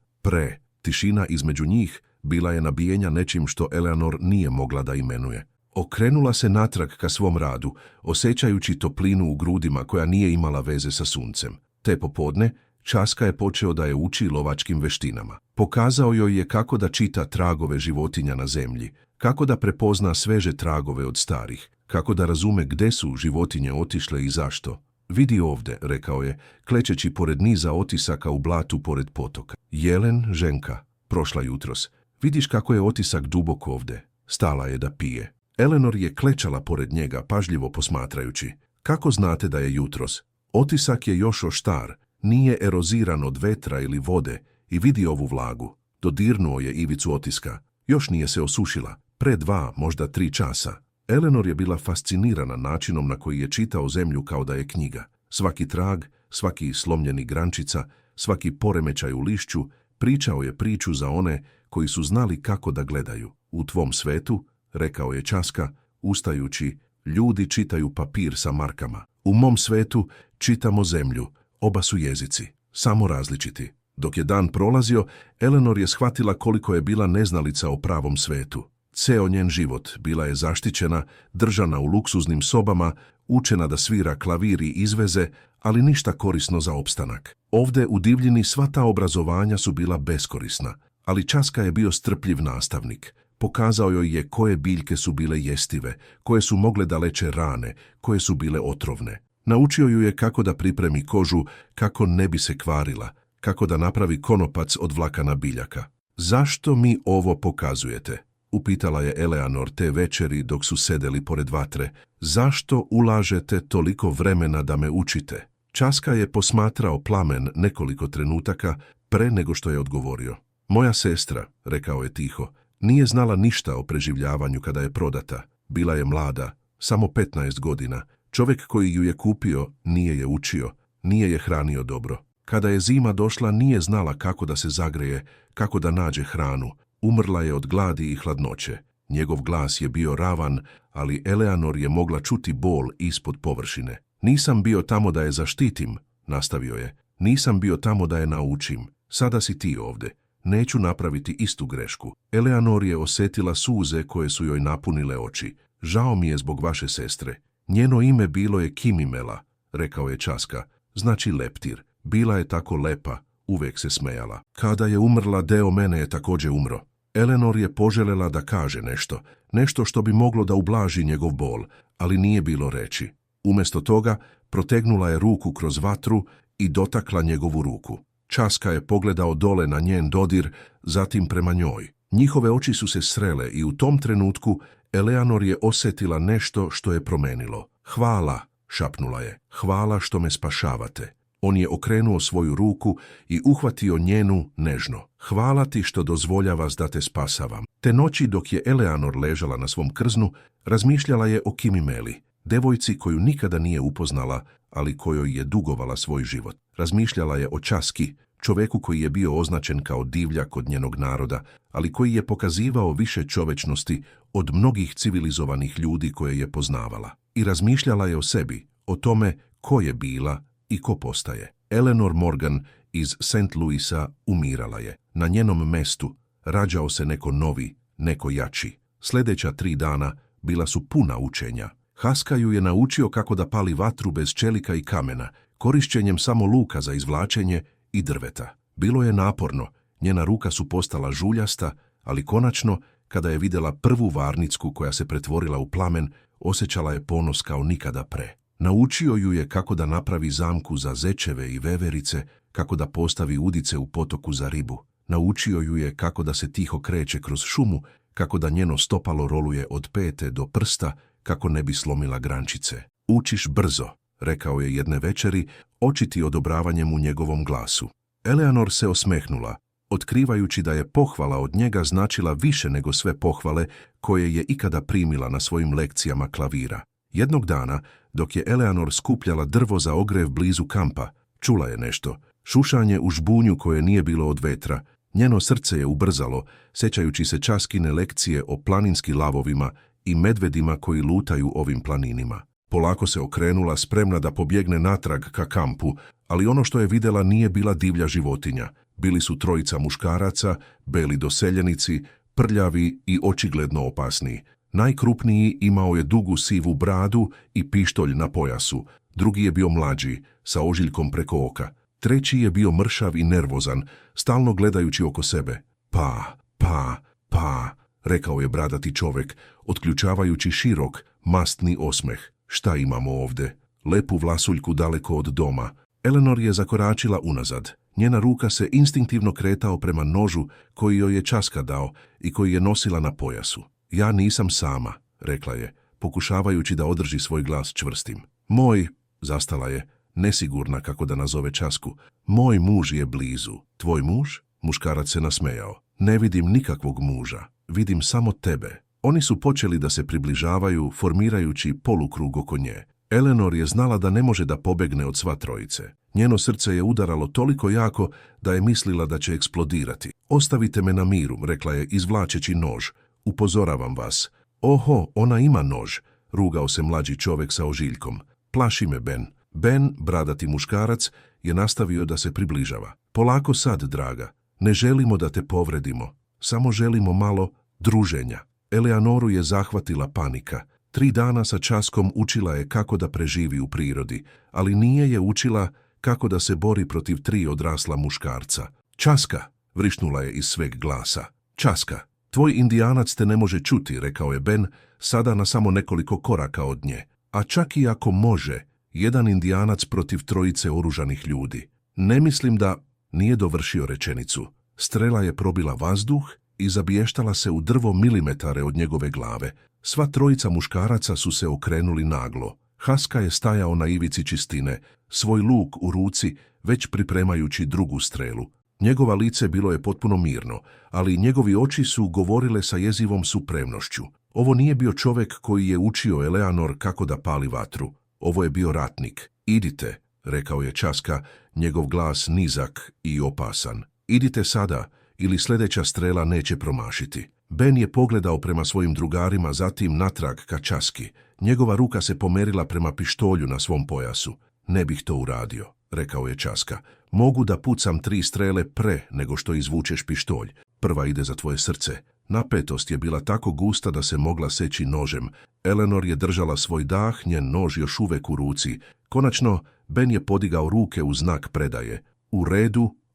S1: tišina između njih bila je nabijenja nečim što Eleanor nije mogla da imenuje. Okrenula se natrag ka svom radu, osjećajući toplinu u grudima koja nije imala veze sa suncem. Te popodne, Časka je počeo da je uči lovačkim veštinama. Pokazao joj je kako da čita tragove životinja na zemlji, kako da prepozna sveže tragove od starih, kako da razume gde su životinje otišle i zašto. Vidi ovde, rekao je, klečeći pored niza otisaka u blatu pored potoka. Jelen, ženka, prošla jutros. Vidiš kako je otisak duboko ovde. Stala je da pije. Eleanor je klečala pored njega, pažljivo posmatrajući. Kako znate da je jutros? Otisak je još oštar, nije eroziran od vetra ili vode i vidi ovu vlagu. Dodirnuo je ivicu otiska. Još nije se osušila. Pre 2, možda 3 časa. Eleanor je bila fascinirana načinom na koji je čitao zemlju kao da je knjiga. Svaki trag, svaki slomljeni grančica, svaki poremećaj u lišću, pričao je priču za one koji su znali kako da gledaju. U tvom svetu, rekao je Časka, ustajući, ljudi čitaju papir sa markama. U mom svetu čitamo zemlju, oba su jezici, samo različiti. Dok je dan prolazio, Eleanor je shvatila koliko je bila neznalica o pravom svetu. Ceo njen život bila je zaštićena, držana u luksuznim sobama, učena da svira klavir i izveze, ali ništa korisno za opstanak. Ovde u divljini sva ta obrazovanja su bila beskorisna, ali Časka je bio strpljiv nastavnik. Pokazao joj je koje biljke su bile jestive, koje su mogle da leče rane, koje su bile otrovne. Naučio ju je kako da pripremi kožu, kako ne bi se kvarila, kako da napravi konopac od vlakana biljaka. Zašto mi ovo pokazujete? Upitala je Eleanor te večeri dok su sedeli pored vatre. Zašto ulažete toliko vremena da me učite? Časka je posmatrao plamen nekoliko trenutaka pre nego što je odgovorio. Moja sestra, rekao je tiho, nije znala ništa o preživljavanju kada je prodata. Bila je mlada, samo 15 godina. Čovjek koji ju je kupio nije je učio, nije je hranio dobro. Kada je zima došla nije znala kako da se zagreje, kako da nađe hranu. Umrla je od gladi i hladnoće. Njegov glas je bio ravan, ali Eleanor je mogla čuti bol ispod površine. Nisam bio tamo da je zaštitim, nastavio je. Nisam bio tamo da je naučim. Sada si ti ovde. Neću napraviti istu grešku. Eleanor je osjetila suze koje su joj napunile oči. Žao mi je zbog vaše sestre. Njeno ime bilo je Kimimela, rekao je Časka. Znači leptir. Bila je tako lepa, uvek se smejala. Kada je umrla, deo mene je također umro. Eleanor je poželjela da kaže nešto, nešto što bi moglo da ublaži njegov bol, ali nije bilo reči. Umjesto toga, protegnula je ruku kroz vatru i dotakla njegovu ruku. Časka je pogledao dole na njen dodir, zatim prema njoj. Njihove oči su se srele i u tom trenutku Eleanor je osjetila nešto što je promenilo. Hvala, šapnula je. Hvala što me spašavate. On je okrenuo svoju ruku i uhvatio njenu nežno. Hvala ti što dozvoljavaš da te spasavam. Te noći dok je Eleanor ležala na svom krznu, razmišljala je o Kimimeli, devojci koju nikada nije upoznala, ali kojoj je dugovala svoj život. Razmišljala je o Časki, čoveku koji je bio označen kao divljak od njenog naroda, ali koji je pokazivao više čovečnosti od mnogih civilizovanih ljudi koje je poznavala. I razmišljala je o sebi, o tome ko je bila i ko postaje. Eleanor Morgan iz St. Louisa umirala je. Na njenom mestu rađao se neko novi, neko jači. Sljedeća 3 dana bila su puna učenja. Haska ju je naučio kako da pali vatru bez čelika i kamena, korišćenjem samo luka za izvlačenje i drveta. Bilo je naporno, njena ruka su postala žuljasta, ali konačno, kada je vidjela prvu varnicku koja se pretvorila u plamen, osjećala je ponos kao nikada pre. Naučio ju je kako da napravi zamku za zečeve i veverice, kako da postavi udice u potoku za ribu. Naučio ju je kako da se tiho kreće kroz šumu, kako da njeno stopalo roluje od pete do prsta, kako ne bi slomila grančice. Učiš brzo, rekao je jedne večeri, očiti odobravanjem u njegovom glasu. Eleanor se osmehnula. otkrivajući da je pohvala od njega značila više nego sve pohvale koje je ikada primila na svojim lekcijama klavira. Jednog dana, dok je Eleanor skupljala drvo za ogrev blizu kampa, čula je nešto, šušanje u žbunju koje nije bilo od vetra. Njeno srce je ubrzalo, sjećajući se Časkine lekcije o planinskim lavovima i medvedima koji lutaju ovim planinima. Polako se okrenula, spremna da pobjegne natrag ka kampu, ali ono što je vidjela nije bila divlja životinja. Bili su trojica muškaraca, beli doseljenici, prljavi i očigledno opasni. Najkrupniji imao je dugu sivu bradu i pištolj na pojasu. Drugi je bio mlađi, sa ožiljkom preko oka. Treći je bio mršav i nervozan, stalno gledajući oko sebe. Pa, rekao je bradati čovjek, otključavajući širok, mastni osmeh. Šta imamo ovdje? Lepu vlasuljku daleko od doma. Eleanor je zakoračila unazad. Njena ruka se instinktivno kretao prema nožu koji joj je Časka dao i koji je nosila na pojasu. Ja nisam sama, rekla je, pokušavajući da održi svoj glas čvrstim. Moj, zastala je, nesigurna kako da nazove Časku. Moj muž je blizu. Tvoj muž? Muškarac se nasmejao. Ne vidim nikakvog muža. Vidim samo tebe. Oni su počeli da se približavaju, formirajući polukrug oko nje. Eleanor je znala da ne može da pobegne od sva trojice. Njeno srce je udaralo toliko jako da je mislila da će eksplodirati. Ostavite me na miru, rekla je izvlačeći nož. Upozoravam vas. Oho, ona ima nož, rugao se mlađi čovjek sa ožiljkom. Plaši me, Ben. Ben, bradati muškarac, je nastavio da se približava. Polako sad, draga. Ne želimo da te povredimo. Samo želimo malo druženja. Eleanoru je zahvatila panika. 3 dana sa Časkom učila je kako da preživi u prirodi, ali nije je učila kako da se bori protiv 3 odrasla muškarca. Časka, vrišnula je iz sveg glasa. Časka, tvoj indijanac te ne može čuti, rekao je Ben, sada na samo nekoliko koraka od nje. A čak i ako može, jedan indijanac protiv 3 oružanih ljudi. Ne mislim da... Nije dovršio rečenicu. Strela je probila vazduh i zabještala se u drvo milimetare od njegove glave. Sva 3 muškaraca su se okrenuli naglo. Haska je stajao na ivici čistine, svoj luk u ruci, već pripremajući drugu strelu. Njegova lice bilo je potpuno mirno, ali njegovi oči su govorile sa jezivom supremnošću. Ovo nije bio čovjek koji je učio Eleanor kako da pali vatru. Ovo je bio ratnik. Idite, rekao je Časka, njegov glas nizak i opasan. Idite sada, ili sljedeća strela neće promašiti. Ben je pogledao prema svojim drugarima, zatim natrag ka Časki. Njegova ruka se pomerila prema pištolju na svom pojasu. Ne bih to uradio, rekao je Časka. Mogu da pucam 3 strele pre nego što izvučeš pištolj. Prva ide za tvoje srce. Napetost je bila tako gusta da se mogla seći nožem. Eleanor je držala svoj dah, njen nož još uvek u ruci. Konačno, Ben je podigao ruke u znak predaje.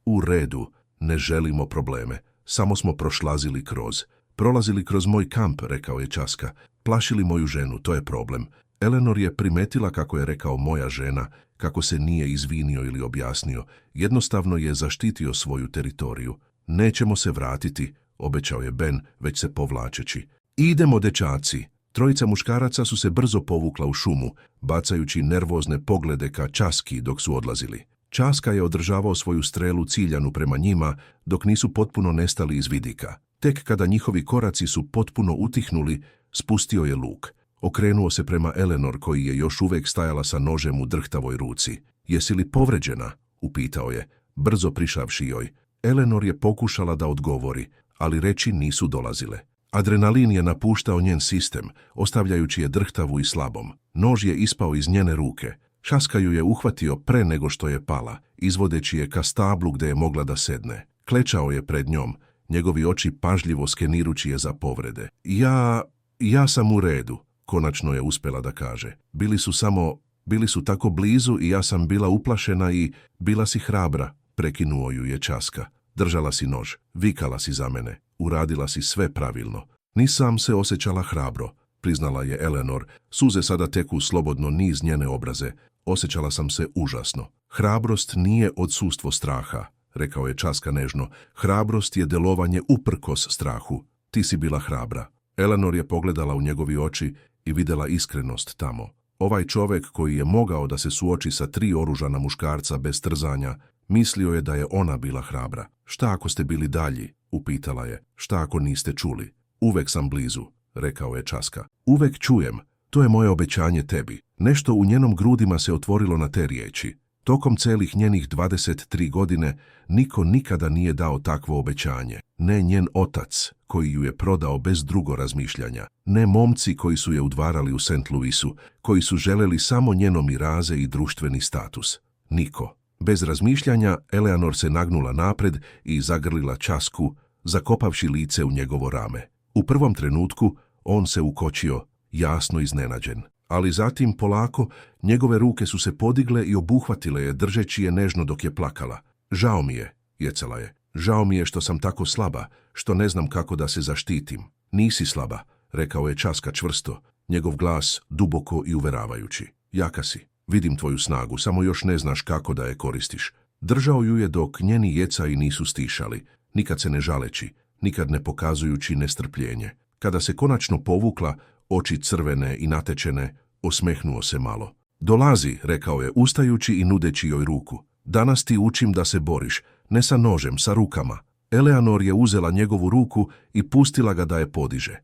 S1: U redu, ne želimo probleme. Samo smo prolazili kroz moj kamp, rekao je Časka. Plašili moju ženu, to je problem. Eleanor je primetila kako je rekao moja žena, kako se nije izvinio ili objasnio. Jednostavno je zaštitio svoju teritoriju. Nećemo se vratiti, obećao je Ben, već se povlačeći. Idemo, dečaci. 3 muškaraca su se brzo povukla u šumu, bacajući nervozne poglede ka Časki dok su odlazili. Časka je održavao svoju strelu ciljanu prema njima dok nisu potpuno nestali iz vidika. Tek kada njihovi koraci su potpuno utihnuli, spustio je luk. Okrenuo se prema Eleanor koji je još uvijek stajala sa nožem u drhtavoj ruci. Jesi li povređena? Upitao je, brzo prišavši joj. Eleanor je pokušala da odgovori, ali reči nisu dolazile. Adrenalin je napuštao njen sistem, ostavljajući je drhtavu i slabom. Nož je ispao iz njene ruke. Časka ju je uhvatio pre nego što je pala, izvodeći je ka stablu gde je mogla da sedne. Klečao je pred njom, njegovi oči pažljivo skenirući je za povrede. Ja sam u redu, konačno je uspjela da kaže. Bili su tako blizu i ja sam bila uplašena i bila si hrabra, prekinuo ju je Časka. Držala si nož, vikala si za mene, uradila si sve pravilno. Nisam se osjećala hrabro, priznala je Eleanor. Suze sada teku slobodno niz njene obraze. Osjećala sam se užasno. Hrabrost nije odsustvo straha, rekao je Časka nežno. Hrabrost je delovanje uprkos strahu. Ti si bila hrabra. Eleanor je pogledala u njegovi oči i vidjela iskrenost tamo. Ovaj čovjek koji je mogao da se suoči sa 3 oružana muškarca bez trzanja, Mislio je da je ona bila hrabra. Šta ako ste bili dalji? Upitala je. Šta ako niste čuli? Uvek sam blizu, rekao je Časka. Uvek čujem. To je moje obećanje tebi. Nešto u njenom grudima se otvorilo na te riječi. Tokom celih njenih 23 godine niko nikada nije dao takvo obećanje. Ne njen otac, koji ju je prodao bez drugo razmišljanja. Ne momci koji su je udvarali u St. Louisu, koji su želeli samo njeno miraze i društveni status. Niko. Bez razmišljanja, Eleanor se nagnula napred i zagrlila Časku, zakopavši lice u njegovo rame. U prvom trenutku on se ukočio, jasno iznenađen. Ali zatim, polako, njegove ruke su se podigle i obuhvatile je, držeći je nežno dok je plakala. Žao mi je, jecala je. Žao mi je što sam tako slaba, što ne znam kako da se zaštitim. Nisi slaba, rekao je Časka čvrsto, njegov glas duboko i uveravajući. Jaka si, vidim tvoju snagu, samo još ne znaš kako da je koristiš. Držao ju je dok njeni jecaji nisu stišali, nikad se ne žaleći, nikad ne pokazujući nestrpljenje. Kada se konačno povukla, oči crvene i natečene, osmehnuo se malo. Dolazi, rekao je, ustajući i nudeći joj ruku. Danas ti učim da se boriš, ne sa nožem, sa rukama. Eleanor je uzela njegovu ruku i pustila ga da je podiže.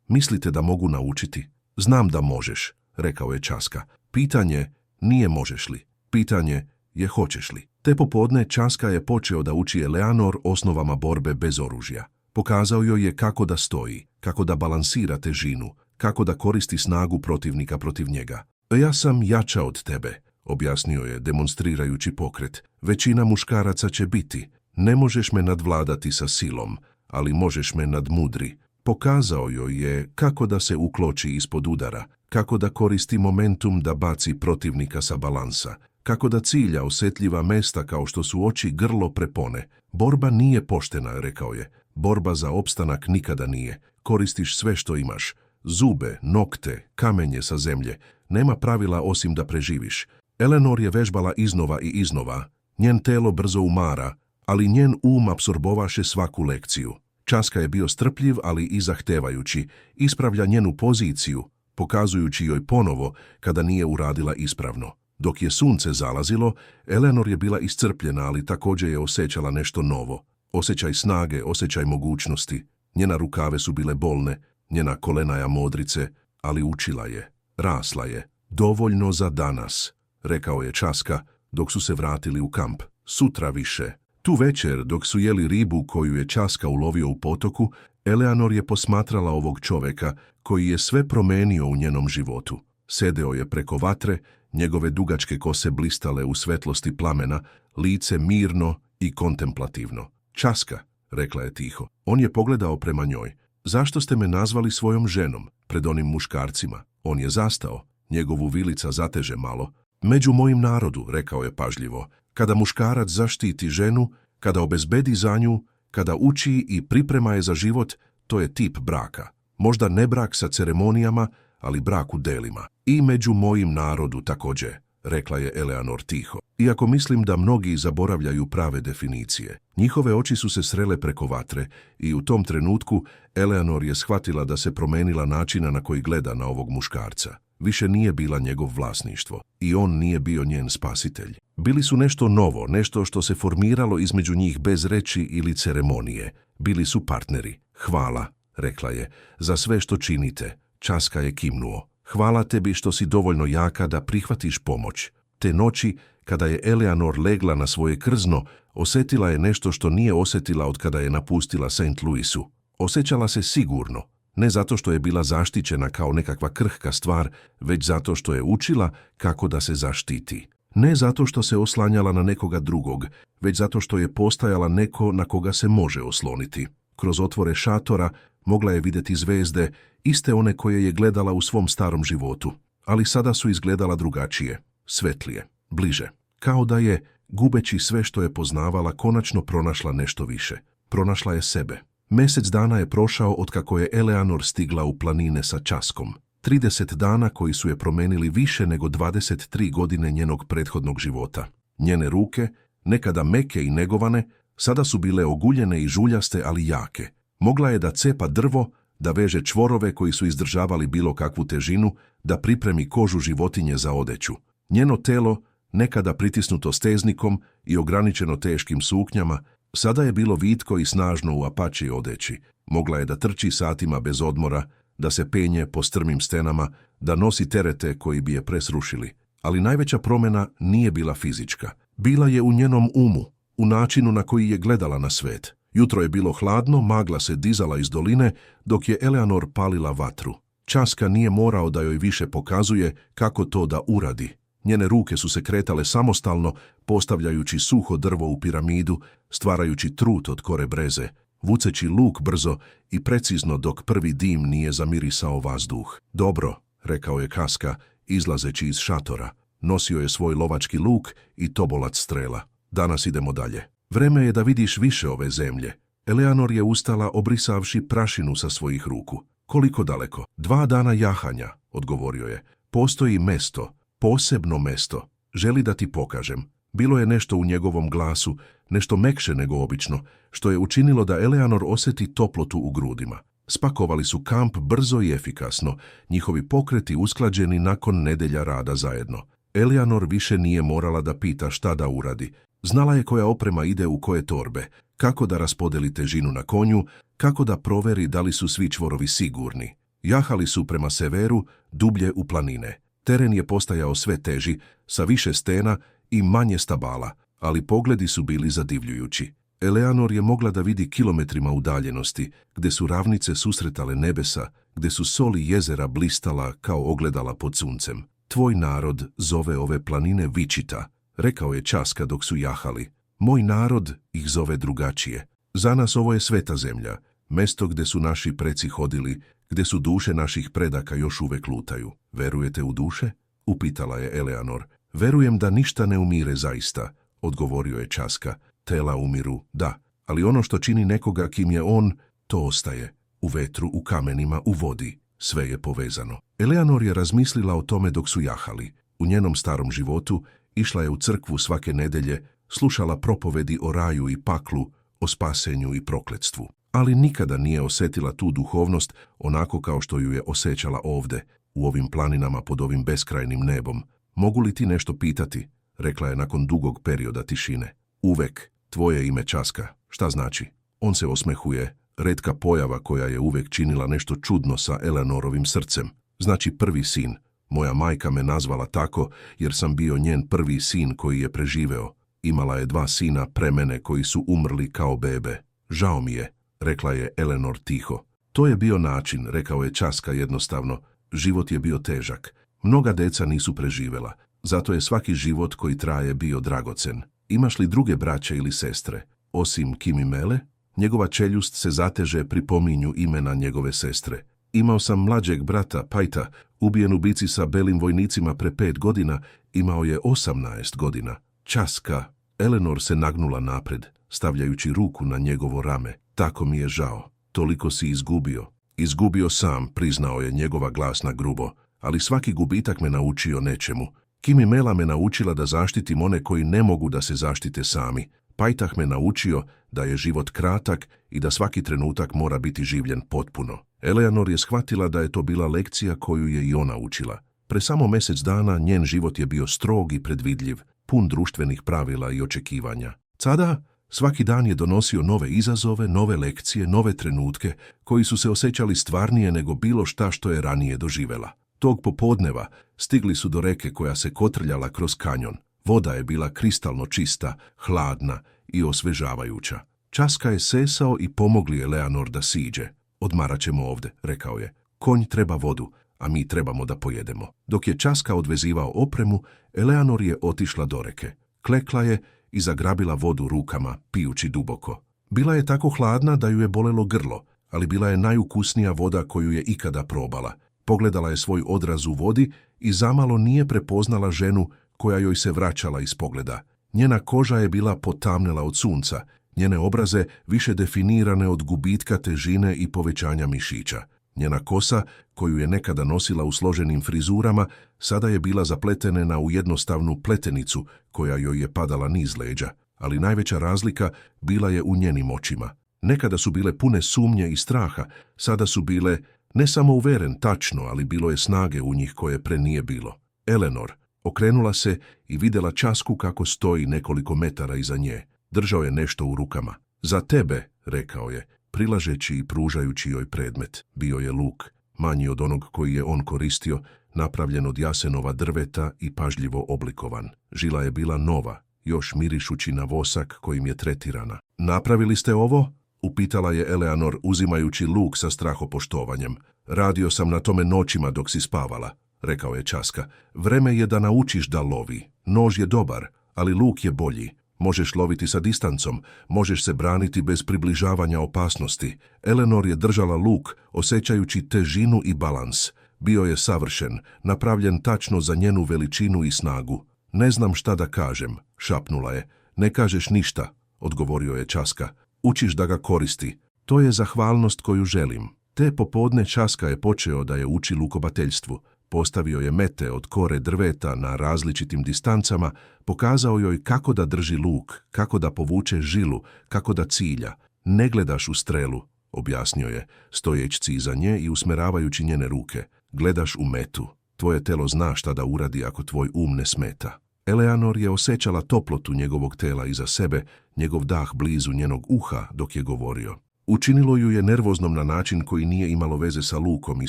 S1: Mislite da mogu naučiti? Znam da možeš, rekao je Časka. Pitanje nije možeš li, pitanje je hoćeš li. Te popodne Časka je počeo da uči Eleanor osnovama borbe bez oružja. Pokazao joj je kako da stoji, kako da balansira težinu, kako da koristi snagu protivnika protiv njega. Ja sam jača od tebe, objasnio je, demonstrirajući pokret. Većina muškaraca će biti. Ne možeš me nadvladati sa silom, ali možeš me nadmudri. Pokazao joj je kako da se ukloči ispod udara, kako da koristi momentum da baci protivnika sa balansa, kako da cilja osjetljiva mesta kao što su oči, grlo, prepone. Borba nije poštena, rekao je. Borba za opstanak nikada nije. Koristiš sve što imaš. Zube, nokte, kamenje sa zemlje. Nema pravila osim da preživiš. Eleanor je vežbala iznova i iznova. Njen telo brzo umara, ali njen apsorbovaše svaku lekciju. Časka je bio strpljiv, ali i zahtevajući. Ispravlja njenu poziciju, pokazujući joj ponovo kada nije uradila ispravno. Dok je sunce zalazilo, Eleanor je bila iscrpljena, ali također je osjećala nešto novo. Osjećaj snage, osjećaj mogućnosti. Njena rukave su bile bolne, njena kolenaja modrice, ali učila je, rasla je. Dovoljno za danas, rekao je Časka, dok su se vratili u kamp. Sutra više. Tu večer, dok su jeli ribu koju je Časka ulovio u potoku, Eleanor je posmatrala ovog čoveka koji je sve promenio u njenom životu. Sedeo je preko vatre, njegove dugačke kose blistale u svetlosti plamena, lice mirno i kontemplativno. Časka, rekla je tiho. On je pogledao prema njoj. Zašto ste me nazvali svojom ženom, pred onim muškarcima? On je zastao, njegovu vilica zateže malo. Među mojim narodu, rekao je pažljivo, kada muškarac zaštiti ženu, kada obezbedi za nju, kada uči i priprema je za život, to je tip braka. Možda ne brak sa ceremonijama, ali brak u delima. I među mojim narodu također, rekla je Eleanor tiho. Iako mislim da mnogi zaboravljaju prave definicije. Njihove oči su se srele preko vatre i u tom trenutku Eleanor je shvatila da se promenila načina na koji gleda na ovog muškarca. Više nije bila njegov vlasništvo i on nije bio njen spasitelj. Bili su nešto novo, nešto što se formiralo između njih bez reči ili ceremonije. Bili su partneri. Hvala, rekla je, za sve što činite. Časka je kimnuo. Hvala tebi što si dovoljno jaka da prihvatiš pomoć. Te noći, kada je Eleanor legla na svoje krzno, osjetila je nešto što nije osjetila od kada je napustila St. Louisu. Osjećala se sigurno. Ne zato što je bila zaštićena kao nekakva krhka stvar, već zato što je učila kako da se zaštiti. Ne zato što se oslanjala na nekoga drugog, već zato što je postajala neko na koga se može osloniti. Kroz otvore šatora mogla je vidjeti zvezde, iste one koje je gledala u svom starom životu, ali sada su izgledala drugačije, svetlije, bliže. Kao da je, gubeći sve što je poznavala, konačno pronašla nešto više. Pronašla je sebe. Mjesec dana je prošao otkako je Eleanor stigla u planine sa Časkom. 30 dana koji su je promenili više nego 23 godine njenog prethodnog života. Njene ruke, nekada meke i negovane, sada su bile oguljene i žuljaste, ali jake. Mogla je da cepa drvo, da veže čvorove koji su izdržavali bilo kakvu težinu, da pripremi kožu životinje za odeću. Njeno telo, nekada pritisnuto steznikom i ograničeno teškim suknjama, sada je bilo vitko i snažno u apačiji odeći. Mogla je da trči satima bez odmora, da se penje po strmim stenama, da nosi terete koji bi je presrušili. Ali najveća promjena nije bila fizička. Bila je u njenom umu, u načinu na koji je gledala na svet. Jutro je bilo hladno, magla se dizala iz doline, dok je Eleanor palila vatru. Časka nije morao da joj više pokazuje kako to da uradi. Njene ruke su se kretale samostalno, postavljajući suho drvo u piramidu, stvarajući trut od kore breze, vuceći luk brzo i precizno dok prvi dim nije zamirisao vazduh. Dobro, rekao je Časka, izlazeći iz šatora. Nosio je svoj lovački luk i tobolac strela. Danas idemo dalje. Vreme je da vidiš više ove zemlje. Eleanor je ustala obrisavši prašinu sa svojih ruku. Koliko daleko? 2 dana jahanja, odgovorio je. Postoji mesto, posebno mesto. Želi da ti pokažem. Bilo je nešto u njegovom glasu, nešto mekše nego obično, što je učinilo da Eleanor osjeti toplotu u grudima. Spakovali su kamp brzo i efikasno, njihovi pokreti usklađeni nakon nedelja rada zajedno. Eleanor više nije morala da pita šta da uradi. Znala je koja oprema ide u koje torbe, kako da raspodeli težinu na konju, kako da proveri da li su svi čvorovi sigurni. Jahali su prema severu, dublje u planine. Teren je postajao sve teži, sa više stena i manje stabala, ali pogledi su bili zadivljujući. Eleanor je mogla da vidi kilometrima udaljenosti, gde su ravnice susretale nebesa, gde su soli jezera blistala kao ogledala pod suncem. Tvoj narod zove ove planine Vičita, rekao je Časka dok su jahali. Moj narod ih zove drugačije. Za nas ovo je sveta zemlja, mesto gde su naši preci hodili, gde su duše naših predaka još uvek lutaju. Verujete u duše? Upitala je Eleanor. Verujem da ništa ne umire zaista, odgovorio je Časka. Tela umiru, da, ali ono što čini nekoga kim je on, to ostaje. U vetru, u kamenima, u vodi. Sve je povezano. Eleanor je razmislila o tome dok su jahali. U njenom starom životu išla je u crkvu svake nedelje, slušala propovedi o raju i paklu, o spasenju i prokletstvu. Ali nikada nije osjetila tu duhovnost onako kao što ju je osjećala ovde, u ovim planinama pod ovim beskrajnim nebom. Mogu li ti nešto pitati? Rekla je nakon dugog perioda tišine. Uvek, tvoje ime Časka. Šta znači? On se osmehuje, retka pojava koja je uvek činila nešto čudno sa Eleanorovim srcem. Znači prvi sin. Moja majka me nazvala tako jer sam bio njen prvi sin koji je preživeo. Imala je 2 sina pre mene koji su umrli kao bebe. Žao mi je, rekla je Eleanor tiho. To je bio način, rekao je Časka jednostavno. Život je bio težak. Mnoga deca nisu preživela. Zato je svaki život koji traje bio dragocen. Imaš li druge braće ili sestre? Osim Kimi Mele? Njegova čeljust se zateže pri pominju imena njegove sestre. Imao sam mlađeg brata, Pajta, ubijen u bici sa belim vojnicima pre 5 godina, imao je 18 godina. Časka. Eleanor se nagnula napred, stavljajući ruku na njegovo rame. Tako mi je žao. Toliko si izgubio. Izgubio sam, priznao je njegova glasna grubo, ali svaki gubitak me naučio nečemu. Kimi Mela me naučila da zaštitim one koji ne mogu da se zaštite sami. Pajtah me naučio da je život kratak i da svaki trenutak mora biti življen potpuno. Eleanor je shvatila da je to bila lekcija koju je i ona učila. Pre samo mjesec dana njen život je bio strog i predvidljiv, pun društvenih pravila i očekivanja. Sada, svaki dan je donosio nove izazove, nove lekcije, nove trenutke, koji su se osjećali stvarnije nego bilo šta što je ranije doživela. Tog popodneva stigli su do reke koja se kotrljala kroz kanjon. Voda je bila kristalno čista, hladna i osvežavajuća. Časka je sesao i pomogli Eleanor da siđe. Odmarat ćemo ovde, rekao je. Konj treba vodu, a mi trebamo da pojedemo. Dok je Časka odvezivao opremu, Eleanor je otišla do reke. Klekla je i zagrabila vodu rukama, pijući duboko. Bila je tako hladna da ju je bolelo grlo, ali bila je najukusnija voda koju je ikada probala. Pogledala je svoj odraz u vodi i zamalo nije prepoznala ženu koja joj se vraćala iz pogleda. Njena koža je bila potamnela od sunca, njene obraze više definirane od gubitka težine i povećanja mišića. Njena kosa, koju je nekada nosila u složenim frizurama, sada je bila zapletena u jednostavnu pletenicu koja joj je padala niz leđa, ali najveća razlika bila je u njenim očima. Nekada su bile pune sumnje i straha, sada su bile ne samo uveren tačno, ali bilo je snage u njih koje pre nije bilo. Eleanor, Okrenula se i vidjela Časku kako stoji nekoliko metara iza nje. Držao je nešto u rukama. Za tebe, rekao je, prilažeći i pružajući joj predmet. Bio je luk, manji od onog koji je on koristio, napravljen od jasenova drveta i pažljivo oblikovan. Žila je bila nova, još mirišući na vosak kojim je tretirana. Napravili ste ovo? Upitala je Eleanor uzimajući luk sa strahopoštovanjem. Radio sam na tome noćima dok si spavala, rekao je Časka. Vreme je da naučiš da lovi. Nož je dobar, ali luk je bolji. Možeš loviti sa distancom, možeš se braniti bez približavanja opasnosti. Eleanor je držala luk, osjećajući težinu i balans. Bio je savršen, napravljen tačno za njenu veličinu i snagu. Ne znam šta da kažem, šapnula je. Ne kažeš ništa, odgovorio je Časka. Učiš da ga koristi. To je zahvalnost koju želim. Te popodne Časka je počeo da je uči lukobateljstvu. Postavio je mete od kore drveta na različitim distancama, pokazao joj kako da drži luk, kako da povuče žilu, kako da cilja. Ne gledaš u strelu, objasnio je, stojeći iza nje i usmeravajući njene ruke. Gledaš u metu. Tvoje telo zna šta da uradi ako tvoj um ne smeta. Eleanor je osjećala toplotu njegovog tela iza sebe, njegov dah blizu njenog uha dok je govorio. Učinilo ju je nervoznom na način koji nije imalo veze sa lukom i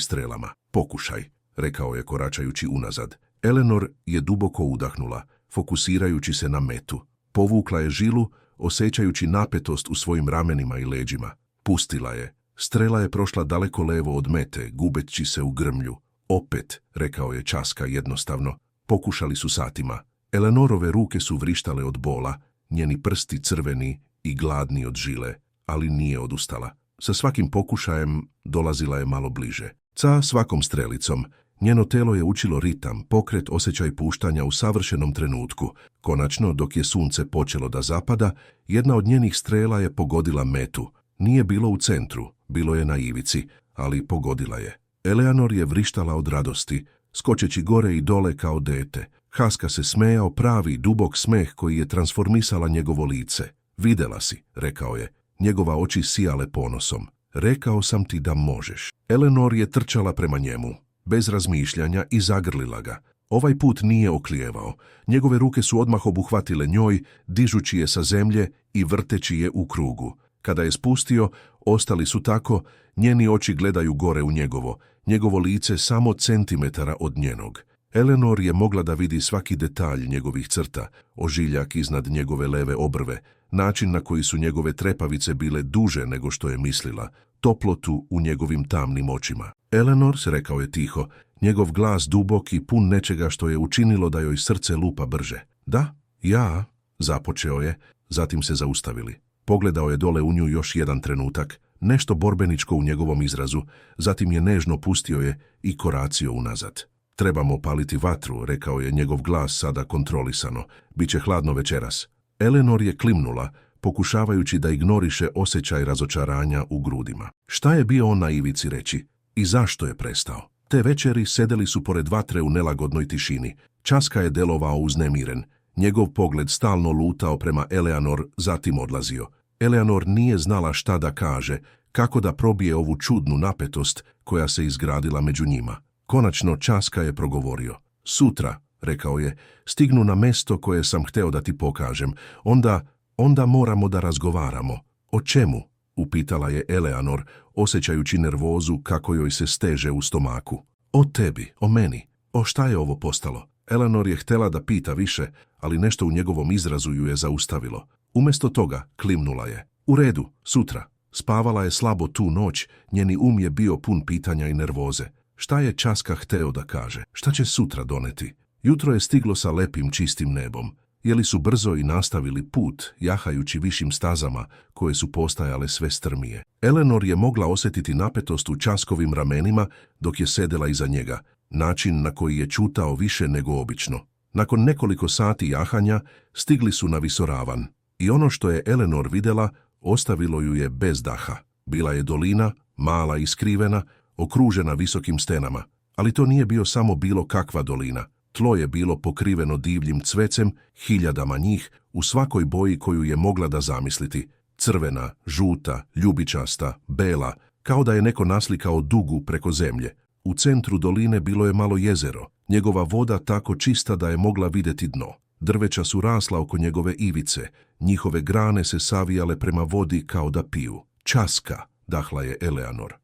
S1: strelama. Pokušaj, rekao je koračajući unazad. Eleanor je duboko udahnula, fokusirajući se na metu. Povukla je žilu, osjećajući napetost u svojim ramenima i leđima. Pustila je. Strela je prošla daleko levo od mete, gubeći se u grmlju. Opet, rekao je Časka jednostavno. Pokušali su satima. Eleanorove ruke su vrištale od bola, njeni prsti crveni i gladni od žile, ali nije odustala. Sa svakim pokušajem dolazila je malo bliže. Sa svakom strelicom, njeno telo je učilo ritam, pokret, osjećaj puštanja u savršenom trenutku. Konačno, dok je sunce počelo da zapada, jedna od njenih strela je pogodila metu. Nije bilo u centru, bilo je na ivici, ali pogodila je. Eleanor je vrištala od radosti, skočeći gore i dole kao dete. Časka se smejao, pravi, dubok smeh koji je transformisala njegovo lice. Videla si, rekao je. Njegova oči sijale ponosom. Rekao sam ti da možeš. Eleanor je trčala prema njemu, bez razmišljanja, i zagrlila ga. Ovaj put nije oklijevao. Njegove ruke su odmah obuhvatile njoj, dižući je sa zemlje i vrteći je u krugu. Kada je spustio, ostali su tako, njeni oči gledaju gore u njegovo lice samo centimetara od njenog. Eleanor je mogla da vidi svaki detalj njegovih crta, ožiljak iznad njegove leve obrve, način na koji su njegove trepavice bile duže nego što je mislila, toplotu u njegovim tamnim očima. Eleanor, rekao je tiho, njegov glas dubok i pun nečega što je učinilo da joj srce lupa brže. Da, ja, započeo je, zatim se zaustavili. Pogledao je dole u nju još jedan trenutak, nešto borbeničko u njegovom izrazu, zatim je nežno pustio je i koracio unazad. Trebamo paliti vatru, rekao je njegov glas sada kontrolisano. Biće hladno večeras. Eleanor je klimnula, pokušavajući da ignoriše osjećaj razočaranja u grudima. Šta je bio on na ivici reći? I zašto je prestao? Te večeri sedeli su pored vatre u nelagodnoj tišini. Časka je delovao uznemiren. Njegov pogled stalno lutao prema Eleanor, zatim odlazio. Eleanor nije znala šta da kaže, kako da probije ovu čudnu napetost koja se izgradila među njima. Konačno Časka je progovorio. Sutra, rekao je, stignu na mesto koje sam hteo da ti pokažem. Onda moramo da razgovaramo. O čemu? Upitala je Eleanor, osjećajući nervozu kako joj se steže u stomaku. O tebi, o meni. O šta je ovo postalo? Eleanor je htjela da pita više, ali nešto u njegovom izrazu ju je zaustavilo. Umjesto toga klimnula je. U redu, sutra. Spavala je slabo tu noć, njeni um je bio pun pitanja i nervoze. Šta je Časka hteo da kaže? Šta će sutra doneti? Jutro je stiglo sa lepim čistim nebom. Jeli su brzo i nastavili put, jahajući višim stazama koje su postajale sve strmije. Eleanor je mogla osjetiti napetost u Časkovim ramenima dok je sedela iza njega, način na koji je čutao više nego obično. Nakon nekoliko sati jahanja stigli su na visoravan i ono što je Eleanor vidjela ostavilo ju je bez daha. Bila je dolina, mala i skrivena, okružena visokim stenama, ali to nije bio samo bilo kakva dolina. Tlo je bilo pokriveno divljim cvecem, hiljadama njih, u svakoj boji koju je mogla da zamisliti. Crvena, žuta, ljubičasta, bela, kao da je neko naslikao dugu preko zemlje. U centru doline bilo je malo jezero, njegova voda tako čista da je mogla vidjeti dno. Drveća su rasla oko njegove ivice, njihove grane se savijale prema vodi kao da piju. Časka, dahla je Eleanor.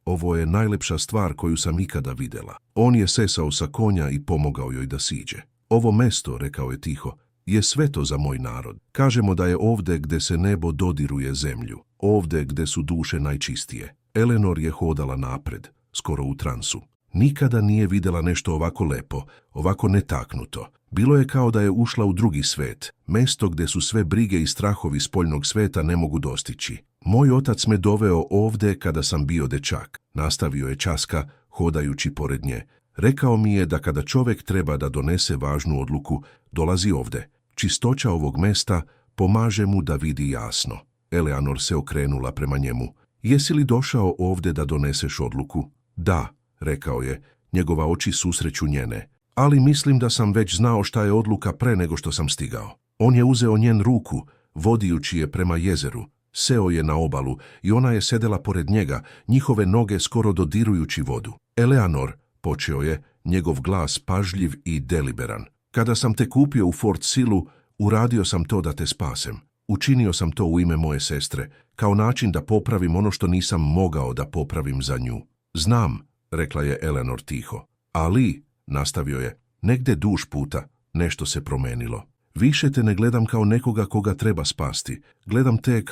S1: Ovo je najlepša stvar koju sam ikada vidjela. On je sesao sa konja i pomogao joj da siđe. Ovo mesto, rekao je tiho, je sveto za moj narod. Kažemo da je ovdje gdje se nebo dodiruje zemlju, ovdje gdje su duše najčistije. Eleanor je hodala napred, skoro u transu. Nikada nije vidjela nešto ovako lepo, ovako netaknuto. Bilo je kao da je ušla u drugi svet, mesto gdje su sve brige i strahovi spoljnog sveta ne mogu dostići. Moj otac me doveo ovdje kada sam bio dečak, nastavio je Časka, hodajući pored nje. Rekao mi je da kada čovjek treba da donese važnu odluku, dolazi ovdje. Čistoća ovog mesta pomaže mu da vidi jasno. Eleanor se okrenula prema njemu. Jesi li došao ovdje da doneseš odluku? Da, rekao je, njegova oči susreću njene. Ali mislim da sam već znao šta je odluka pre nego što sam stigao. On je uzeo njen ruku, vodijući je prema jezeru. Seo je na obalu i ona je sedela pored njega, njihove noge skoro dodirujući vodu. Eleanor, počeo je, njegov glas pažljiv i deliberan. Kada sam te kupio u Fort Silu, uradio sam to da te spasem. Učinio sam to u ime moje sestre, kao način da popravim ono što nisam mogao da popravim za nju. Znam, rekla je Eleanor tiho. Ali, nastavio je, negde duž puta, nešto se promenilo. Više te ne gledam kao nekoga koga treba spasti. Gledam te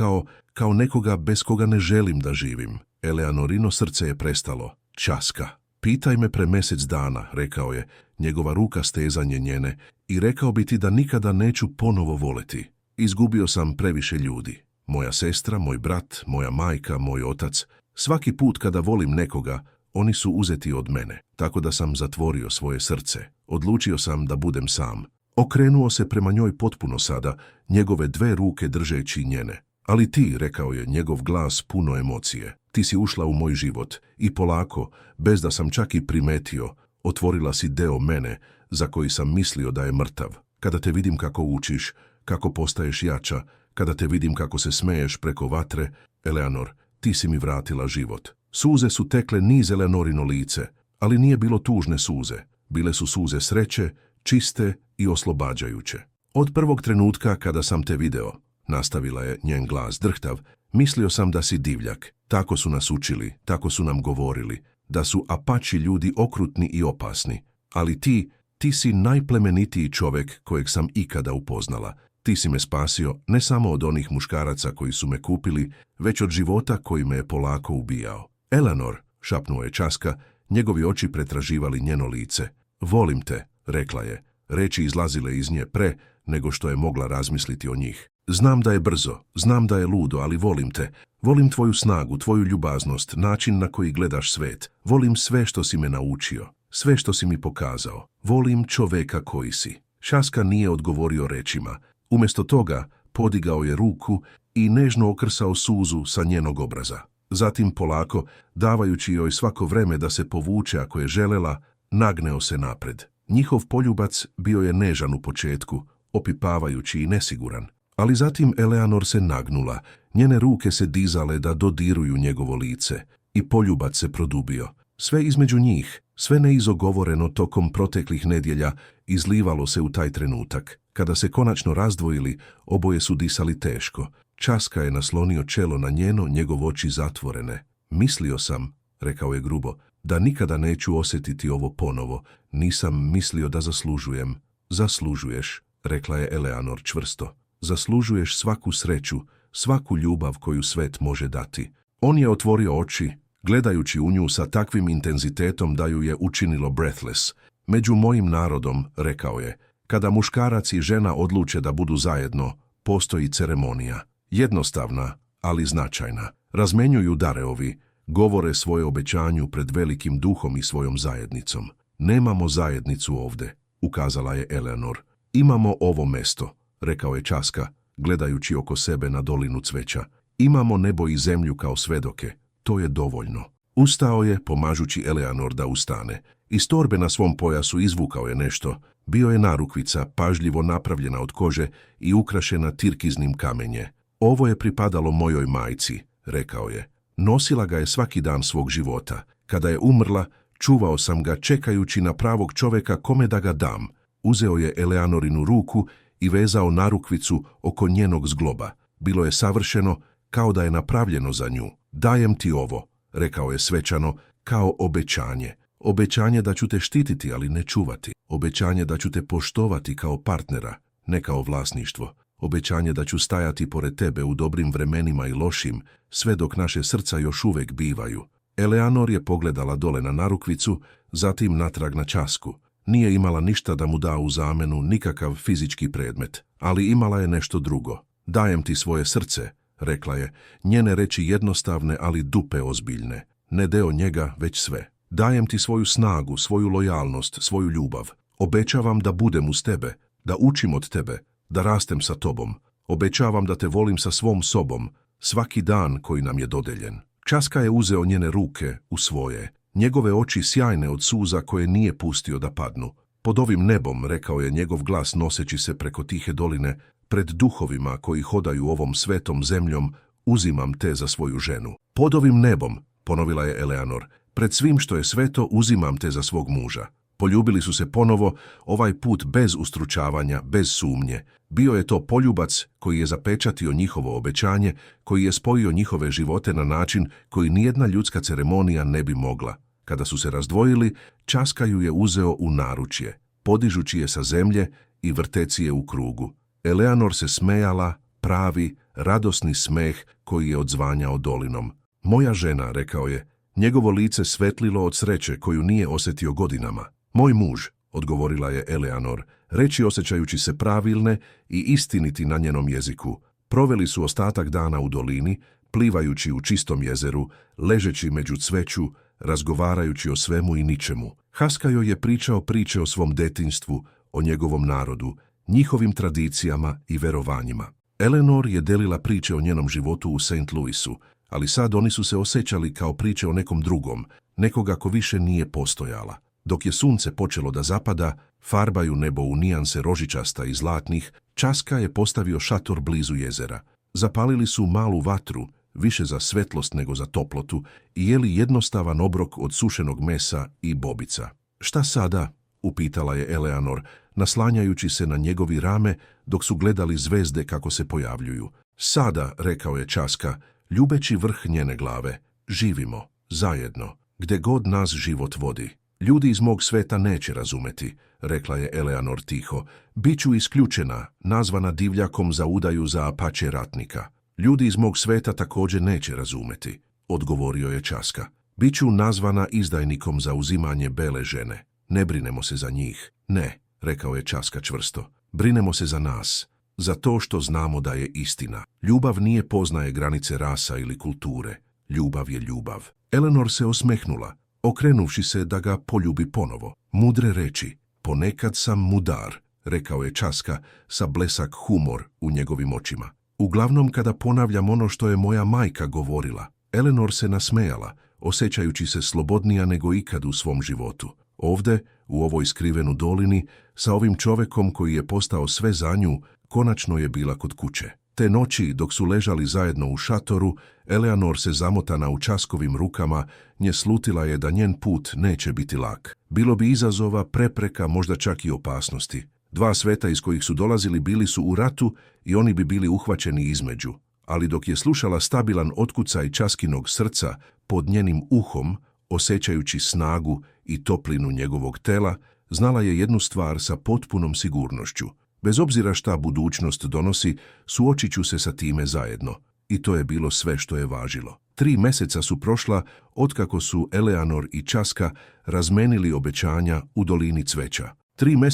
S1: kao nekoga bez koga ne želim da živim. Eleanorino srce je prestalo. Časka. Pitaj me pre mjesec dana, rekao je, njegova ruka stezanje njene, i rekao bi ti da nikada neću ponovo voleti. Izgubio sam previše ljudi. Moja sestra, moj brat, moja majka, moj otac. Svaki put kada volim nekoga, oni su uzeti od mene, tako da sam zatvorio svoje srce. Odlučio sam da budem sam. Okrenuo se prema njoj potpuno sada, njegove dve ruke držeći njene. Ali ti, rekao je, njegov glas puno emocije, ti si ušla u moj život i polako, bez da sam čak i primetio, otvorila si deo mene za koji sam mislio da je mrtav. Kada te vidim kako učiš, kako postaješ jača, kada te vidim kako se smeješ preko vatre, Eleanor, ti si mi vratila život. Suze su tekle niz Eleanorino lice, ali nije bilo tužne suze. Bile su suze sreće, čiste i oslobađajuće. Od prvog trenutka kada sam te video, nastavila je njen glas drhtav, mislio sam da si divljak. Tako su nas učili, tako su nam govorili, da su Apači ljudi okrutni i opasni. Ali ti si najplemenitiji čovjek kojeg sam ikada upoznala. Ti si me spasio ne samo od onih muškaraca koji su me kupili, već od života koji me je polako ubijao. Eleanor, šapnuo je Časka, njegovi oči pretraživali njeno lice. Volim te, rekla je. Reči izlazile iz nje pre nego što je mogla razmisliti o njih. Znam da je brzo, znam da je ludo, ali volim te. Volim tvoju snagu, tvoju ljubaznost, način na koji gledaš svet. Volim sve što si me naučio, sve što si mi pokazao. Volim čoveka koji si. Časka nije odgovorio rečima. Umjesto toga podigao je ruku i nežno okrsao suzu sa njenog obraza. Zatim polako, davajući joj svako vreme da se povuče ako je želela, nagneo se napred. Njihov poljubac bio je nežan u početku, opipavajući i nesiguran. Ali zatim Eleanor se nagnula, njene ruke se dizale da dodiruju njegovo lice i poljubac se produbio. Sve između njih, sve neizogovoreno tokom proteklih nedjelja, izlivalo se u taj trenutak. Kada se konačno razdvojili, oboje su disali teško. Časka je naslonio čelo na njeno, njegov oči zatvorene. Mislio sam, rekao je grubo, da nikada neću osjetiti ovo ponovo. Nisam mislio da zaslužujem. Zaslužuješ, rekla je Eleanor čvrsto. Zaslužuješ svaku sreću, svaku ljubav koju svet može dati. On je otvorio oči, gledajući u nju sa takvim intenzitetom da ju je učinilo breathless. Među mojim narodom, rekao je, kada muškarac i žena odluče da budu zajedno, postoji ceremonija. Jednostavna, ali značajna. Razmenjuju dareovi, govore svoje obećanju pred velikim duhom i svojom zajednicom. Nemamo zajednicu ovdje, ukazala je Eleanor. Imamo ovo mesto, rekao je Časka, gledajući oko sebe na dolinu cveća. Imamo nebo i zemlju kao svedoke. To je dovoljno. Ustao je, pomažući Eleanor da ustane. Iz torbe na svom pojasu izvukao je nešto. Bio je narukvica, pažljivo napravljena od kože i ukrašena tirkiznim kamenje. Ovo je pripadalo mojoj majci, rekao je. Nosila ga je svaki dan svog života. Kada je umrla, čuvao sam ga čekajući na pravog čovjeka kome da ga dam. Uzeo je Eleanorinu ruku i vezao narukvicu oko njenog zgloba. Bilo je savršeno, kao da je napravljeno za nju. Dajem ti ovo, rekao je svečano, kao obećanje. Obećanje da ću te štititi, ali ne čuvati. Obećanje da ću te poštovati kao partnera, ne kao vlasništvo. Obećanje da ću stajati pored tebe u dobrim vremenima i lošim, sve dok naše srca još uvek bivaju. Eleanor je pogledala dole na narukvicu, zatim natrag na Časku. Nije imala ništa da mu da u zamenu, nikakav fizički predmet, ali imala je nešto drugo. Dajem ti svoje srce, rekla je, njene reči jednostavne, ali dupe ozbiljne. Ne deo njega, već sve. Dajem ti svoju snagu, svoju lojalnost, svoju ljubav. Obećavam da budem uz tebe, da učim od tebe, da rastem sa tobom. Obećavam da te volim sa svom sobom, svaki dan koji nam je dodeljen. Časka je uzeo njene ruke u svoje, njegove oči sjajne od suza koje nije pustio da padnu. Pod ovim nebom, rekao je njegov glas noseći se preko tihe doline, pred duhovima koji hodaju ovom svetom zemljom, uzimam te za svoju ženu. Pod ovim nebom, ponovila je Eleanor, pred svim što je sveto uzimam te za svog muža. Poljubili su se ponovo, ovaj put bez ustručavanja, bez sumnje. Bio je to poljubac koji je zapečatio njihovo obećanje, koji je spojio njihove živote na način koji nijedna ljudska ceremonija ne bi mogla. Kada su se razdvojili, Časka ju je uzeo u naručje, podižući je sa zemlje i vrteci je u krugu. Eleanor se smejala, pravi, radosni smeh koji je odzvanjao dolinom. Moja žena, rekao je, njegovo lice svetlilo od sreće koju nije osjetio godinama. Moj muž, odgovorila je Eleanor, reči osjećajući se pravilne i istiniti na njenom jeziku. Proveli su ostatak dana u dolini, plivajući u čistom jezeru, ležeći među cveću, razgovarajući o svemu i ničemu. Časka joj je pričao priče o svom detinjstvu, o njegovom narodu, njihovim tradicijama i verovanjima. Eleanor je delila priče o njenom životu u St. Louisu, ali sad oni su se osjećali kao priče o nekom drugom, nekoga ko više nije postojala. Dok je sunce počelo da zapada, farbaju nebo u nijanse rožičasta i zlatnih, Časka je postavio šator blizu jezera. Zapalili su malu vatru, više za svetlost nego za toplotu, i jeli jednostavan obrok od sušenog mesa i bobica. Šta sada? Upitala je Eleanor, naslanjajući se na njegovi rame dok su gledali zvezde kako se pojavljuju. Sada, rekao je Časka, ljubeći vrh njene glave, živimo, zajedno, gde god nas život vodi. Ljudi iz mog sveta neće razumeti, rekla je Eleanor tiho. Biću isključena, nazvana divljakom za udaju za Apache ratnika. Ljudi iz mog sveta također neće razumeti, odgovorio je Časka. Biću nazvana izdajnikom za uzimanje bele žene. Ne brinemo se za njih. Ne, rekao je Časka čvrsto. Brinemo se za nas, za to što znamo da je istina. Ljubav nije poznaje granice rasa ili kulture. Ljubav je ljubav. Eleanor se osmehnula, okrenuvši se da ga poljubi ponovo. Mudre reči, ponekad sam mudar, rekao je Časka sa blesak humor u njegovim očima. Uglavnom kada ponavljam ono što je moja majka govorila. Eleanor se nasmejala, osjećajući se slobodnija nego ikad u svom životu. Ovde, u ovoj skrivenu dolini, sa ovim čovekom koji je postao sve za nju, konačno je bila kod kuće. Te noći, dok su ležali zajedno u šatoru, Eleanor se zamotana u Časkovim rukama, nje slutila je da njen put neće biti lak. Bilo bi izazova, prepreka, možda čak i opasnosti. Dva sveta iz kojih su dolazili bili su u ratu i oni bi bili uhvaćeni između. Ali dok je slušala stabilan otkucaj Časkinog srca pod njenim uhom, osjećajući snagu i toplinu njegovog tela, znala je jednu stvar sa potpunom sigurnošću. Bez obzira šta budućnost donosi, suočit ću se sa time zajedno. I to je bilo sve što je važilo. 3 meseca su prošla otkako su Eleanor i Časka razmenili obećanja u dolini cveća. 3 meseca